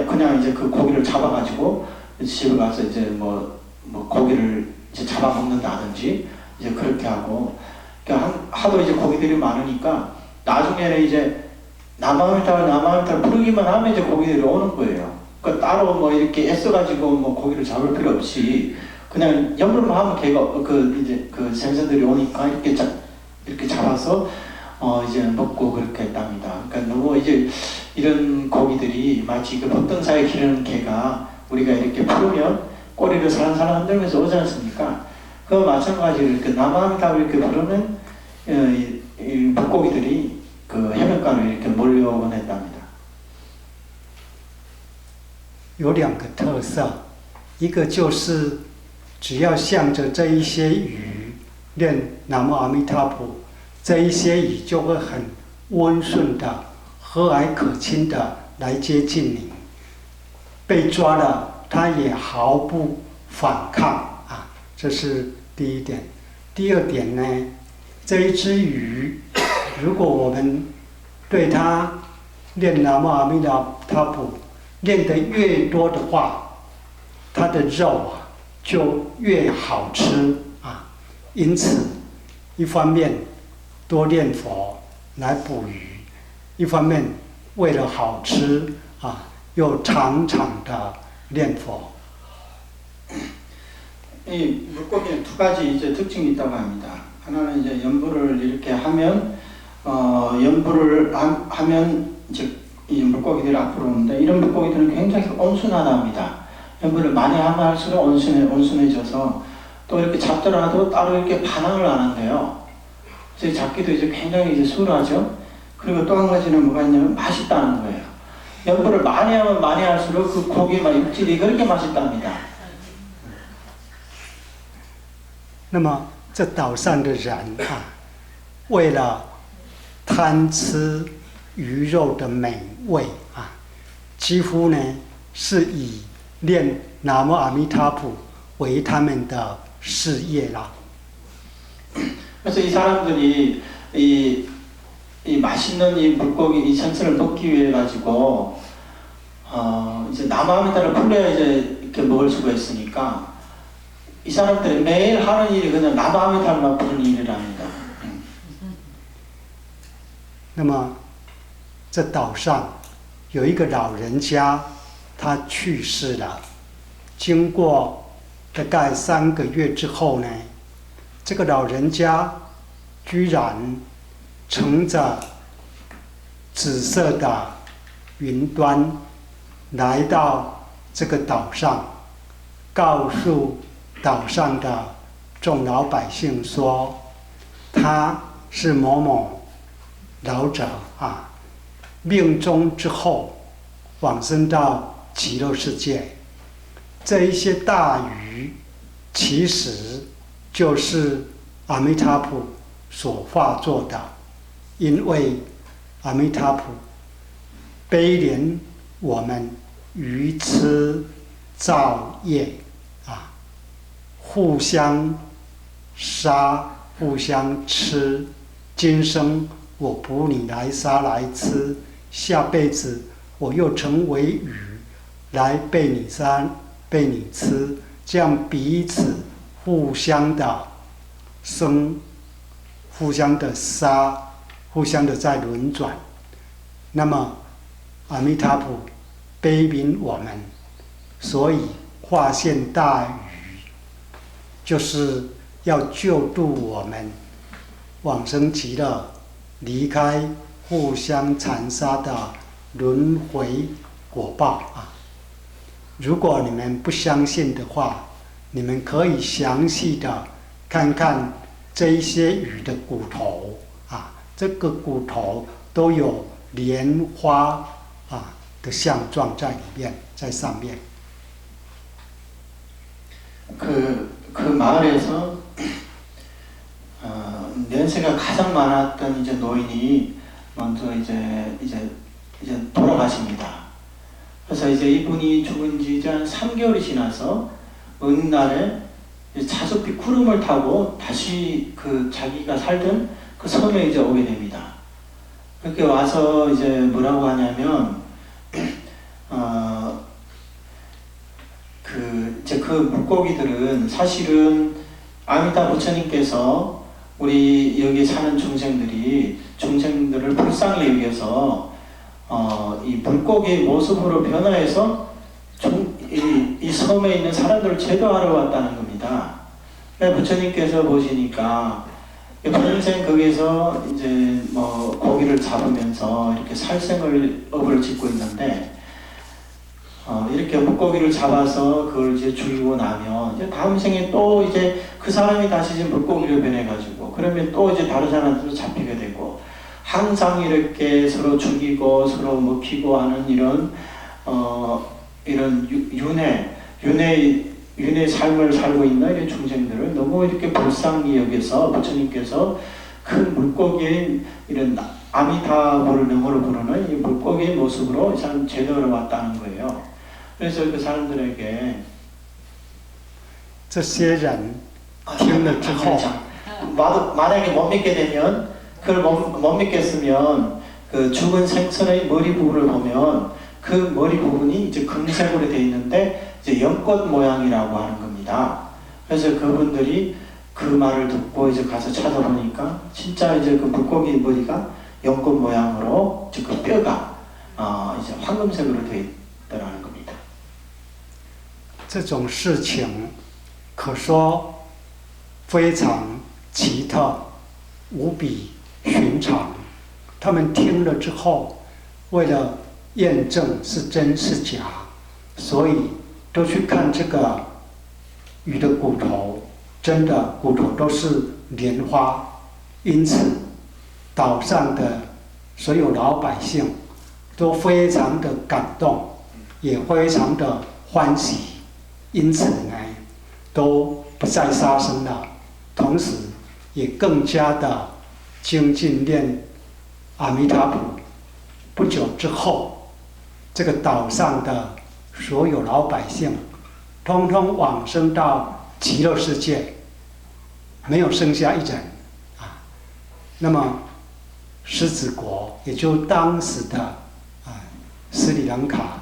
그냥 이제 그 고기를 잡아가지고 집에 가서 이제 뭐 고기를 이제 잡아먹는다든지 이제 그렇게 하고 하도 이제 고기들이 많으니까 나중에는 이제 나무아미타불 부르기만 하면 이제 고기들이 오는 거예요. 그러니까 따로 뭐 이렇게 애써가지고 뭐 고기를 잡을 필요 없이 그냥 염불만 하면 걔가 이제 그 생선들이 오니까 이렇게 잡아서 이제 먹고 그렇게 했답니다. 그러니까 너무 이제 이런 고기들이 마치 그 법등사에 기르는 개가 우리가 이렇게 풀으면 꼬리를 살랑살랑 흔들면서 오지 않습니까? 그와 마찬가지로 이렇게 남아미답을 이렇게 부르면 이 물고기들이 그 해변가로 이렇게 몰려오곤 했답니다. 有两个特色，一个就是只要向着这一些鱼念南无阿弥陀佛，这一些鱼就会很温顺的、和蔼可亲的来接近你。被抓了，它也毫不反抗啊，这是第一点。第二点呢，这一只鱼，如果我们对它念南无阿弥陀佛练得越多的话，它的肉啊就越好吃啊。因此，一方面多念佛来捕鱼，一方面为了好吃啊，又常常的念佛。 이 물고기는 두 가지 이제 특징이 있다고 합니다. 하나는 이제 연불을 이렇게 하면 연불을 하면 이제 이 물고기들이 앞으로 오는데 이런 물고기들은 굉장히 온순하답니다. 연불을 많이 하면 할수록 온순해져서 또 이렇게 잡더라도 따로 이렇게 반항을 안 한대요. 그래서 잡기도 이제 굉장히 이제 수월하죠. 그리고 또 한 가지는 뭐가 있냐면 맛있다는 거예요. 연불을 많이 하면 많이 할수록 그 고기 육질이 그렇게 맛있답니다. 那么这岛上的人啊，为了贪吃鱼肉的美味啊，几乎呢是以念南无阿弥陀佛为他们的事业啦。 그래서 이 사람들이 이 맛있는 이 물고기 이 생선을 먹기 위해 가지고 이제 남아미다를 풀려야 이제 이렇게 먹을 수가 있으니까 이 사람들이 매일 하는 일이 그냥 남아미다만 부르는 일이랍니다. 那么这岛上有一个老人家，他去世了。经过大概3个月之后呢，这个老人家居然乘着紫色的云端来到这个岛上，告诉岛上的众老百姓说，他是某某老者啊，命终之后往生到极乐世界。这一些大鱼其实就是阿弥陀佛所化作的，因为阿弥陀佛悲怜我们愚痴造业啊，互相杀，互相吃。今生我捕你来杀来吃，下辈子我又成为鱼来被你杀被你吃，这样彼此互相的生，互相的杀，互相的在轮转。那么阿弥陀佛悲悯我们，所以化现大鱼，就是要救度我们往生极乐，离开互相残杀的轮回果报啊！如果你们不相信的话，你们可以详细的看看这一些鱼的骨头啊，这个骨头都有莲花啊的相状在里面，在上面。 그 마을에서 연세가 가장 많았던 이제 노인이 먼저 이제 돌아가십니다. 그래서 이제 이분이 죽은 지 이제 한 3개월이 지나서 어느 날에 자줏빛 구름을 타고 다시 그 자기가 살던 그 섬에 이제 오게 됩니다. 그렇게 와서 이제 뭐라고 하냐면 그 물고기들은 사실은 아미타 부처님께서 우리 여기 사는 중생들을 불쌍히 여겨서 이 물고기 모습으로 변화해서 이 섬에 있는 사람들을 제도하러 왔다는 겁니다. 부처님께서 보시니까 평생 거기서 이제 뭐 고기를 잡으면서 이렇게 살생업을 짓고 있는데 이렇게 물고기를 잡아서 그걸 이제 죽이고 나면 이제 다음 생에 또 이제 그 사람이 다시 이제 물고기를 변해가지고 그러면 또 이제 다른 사람들도 잡히게 되고 항상 이렇게 서로 죽이고 서로 먹히고 하는 이런 윤회 삶을 살고 있는 이런 중생들을 너무 이렇게 불쌍히 여겨서 부처님께서 큰 물고기의 이런 아미타불을 명호로 부르는 이 물고기의 모습으로 이 사람 제도를 왔다는 거예요. 그래서 그 사람들에게 这些人听了之后， 만약에 못 믿게 되면 그걸 못 믿겠으면 그 죽은 생선의 머리 부분을 보면 그 머리 부분이 이제 금색으로 되어 있는데 이제 연꽃 모양이라고 하는 겁니다. 그래서 그분들이 그 말을 듣고 이제 가서 찾아보니까 진짜 이제 그 물고기 머리가 연꽃 모양으로 이제 그 뼈가 이제 황금색으로 되어 있다는 겁니다. 这种事情可说非常奇特，无比寻常。他们听了之后，为了验证是真是假，所以都去看这个鱼的骨头，真的骨头都是莲花，因此岛上的所有老百姓都非常的感动，也非常的欢喜，因此呢，都不再杀生了，同时也更加的精进念阿弥陀佛。不久之后，这个岛上的所有老百姓，通通往生到极乐世界，没有剩下一人啊。那么狮子国，也就当时的斯里兰卡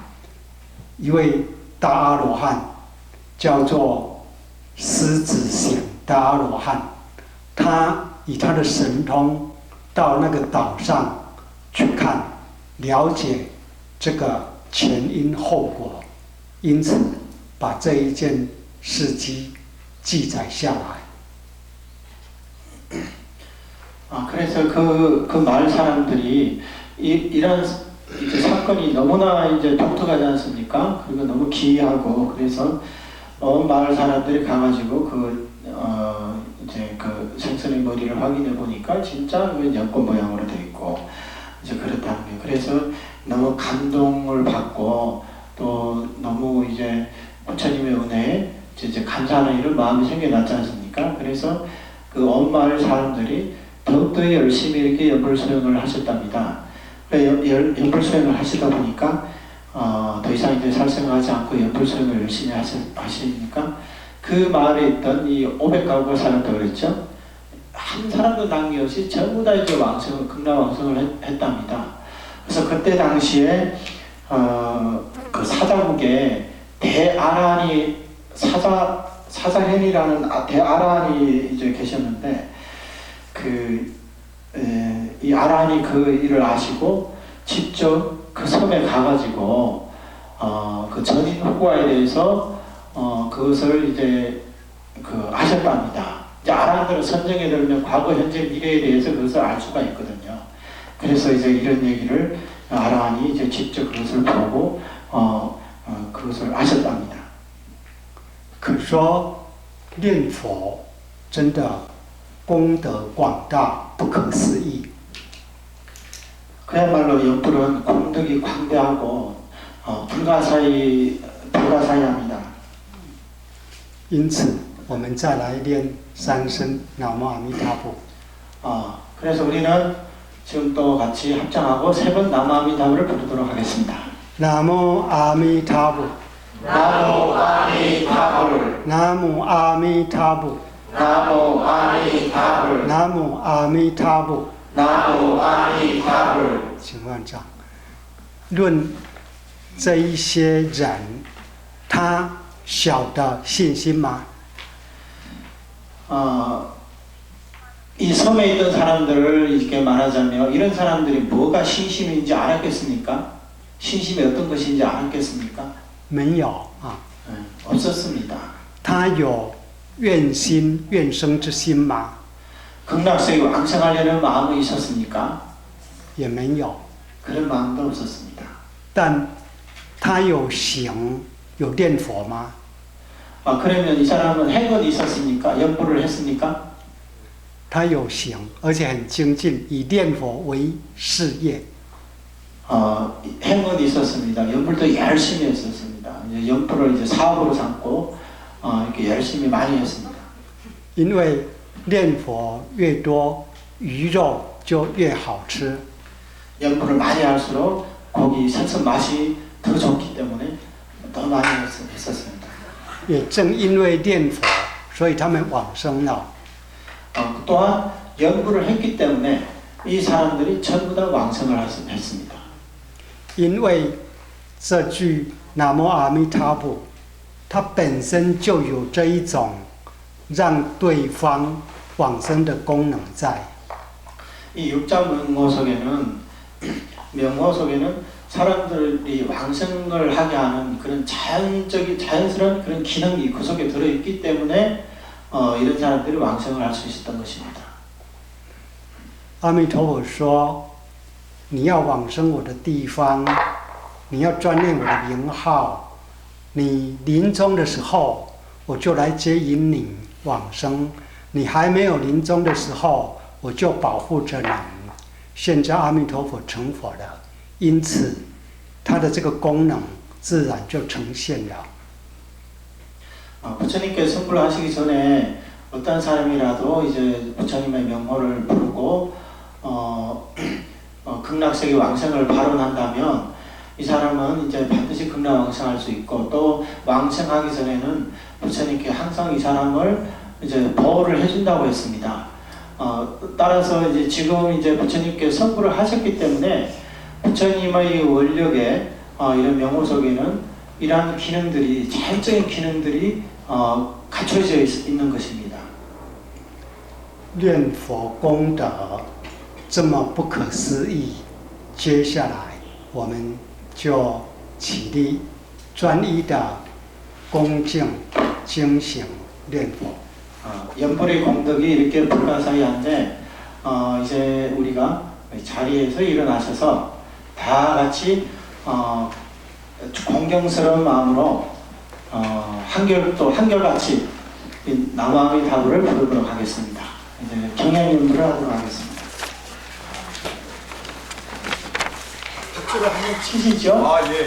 一位大阿罗汉，叫做狮子显大阿罗汉，他以他的神通到那个岛上去看，了解这个前因后果，因此把这一件事迹记载下来。 그래서 그 마을 사람들이 이런 이제 사건이 너무나 이제 독특하지 않습니까? 그리고 너무 기이하고 그래서 마을 사람들이 가가지고 이제 그 생선의 머리를 확인해 보니까 진짜 연꽃 모양으로 되어 있고 이제 그렇다는 거예요. 그래서 너무 감동을 받고 또 너무 이제 부처님의 은혜에 이제 감사하는 이런 마음이 생겨났지 않습니까? 그래서 그 온 마을 사람들이 더욱더 열심히 이렇게 연불수행을 하셨답니다. 연불수행을 하시다 보니까 더 이상 이제 살생하지 않고 연불수행을 열심히 하시니까 그 마을에 있던 이 500가구가 살았다고 그랬죠. 한 사람도 남김없이 전부 다 이제 극락왕성을 했답니다. 그래서 그때 당시에 그 사자국에 대아란이 사자현이라는 대아란이 이제 계셨는데 이 아란이 그 일을 아시고 직접 그 섬에 가가지고 그 전인 후과에 대해서 그것을 이제 하셨답니다. 이제 아란들은 선정에 들면 과거, 현재, 미래에 대해서 그것을 알 수가 있거든요. 그래서 이제 이런 얘기를 아란이 이제 직접 그것을 보고 그것을 아셨답니다. 可说念佛真的功德广大，不可思议。 그야말로 연불은功德이 광대하고 불가사의합니다. 因此，我们再来念三声南无阿弥陀佛。 그래서 우리는 지금 또 같이 합장하고 세 번南無阿弥陀佛를 부르도록 하겠습니다. 南无阿弥陀佛。 南無阿弥陀佛。 南无阿弥陀佛。 南无阿弥陀佛。 南无阿弥陀佛。 南无阿弥陀佛。 请问长，论这一些人，他晓得信心吗？ 이 섬에 있던 사람들을 이렇게 말하자면 이런 사람들이 뭐가 신심인지 알았겠습니까? 신심이 어떤 것인지 알았겠습니까? 没有啊。 없었습니다. 他有愿心、愿生之心吗？ 극락세계 왕성하려는 마음이 있었습니까? 也没有， 그런 마음도 없었습니다. 但他有行有念佛吗？ 그러면 이 사람은 행운이 있었습니까? 연부를 했습니까? 他有行，而且很精进，以念佛为事业。 행운이 있었습니다. 연불도 열심히 했었습니다. 이제 연불을 이제 사업으로 삼고 이렇게 열심히 많이 했습니다. 因为念佛越多，鱼肉就越好吃。 연불을 많이 할수록 고기 생선 맛이 더 좋기 때문에 더 많이 했었습니다. 也正因为念佛，所以他们往生了。 또한 연불을 했기 때문에 이 사람들이 전부 다 왕성을 했습니다. 因为这句南无阿弥陀佛，它本身就有这一种让对方往生的功能在。 이 육자 명호 속에는 사람들이 왕성을 하게 하는 그런 자연스러운 그런 기능이 그 속에 들어있기 때문에 이런 사람들이 왕성을 할 수 있었던 것입니다. 阿弥陀佛说：“你要往生我的地方，你要专念我的名号，你临终的时候，我就来接引你往生；你还没有临终的时候，我就保护着你。现在阿弥陀佛成佛了，因此他的这个功能自然就呈现了。” 부처님께 성불하시기 전에 어떤 사람이라도 이제 부처님의 명호를 부르고 극락세계 왕생을 발언한다면 이 사람은 이제 반드시 극락 왕생할 수 있고 또 왕생하기 전에는 부처님께 항상 이 사람을 이제 보호를 해준다고 했습니다. 따라서 이제 지금 이제 부처님께 성불을 하셨기 때문에 부처님의 원력에 이런 명호 속에는 이러한 기능들이 자율적인 기능들이 갖춰져 있는 것입니다. 念佛功德这么不可思议，接下来我们就起立，专一的恭敬精行念佛。 연불의 공덕이 이렇게 불가사의한데 이제 우리가 자리에서 일어나셔서 다 같이 공경스러운 마음으로 한결같이 남아미타불을 부르도록 하겠습니다. 이제 경향연불을 하도록 하겠습니다. 박수를 한번 치시죠? 예, 예.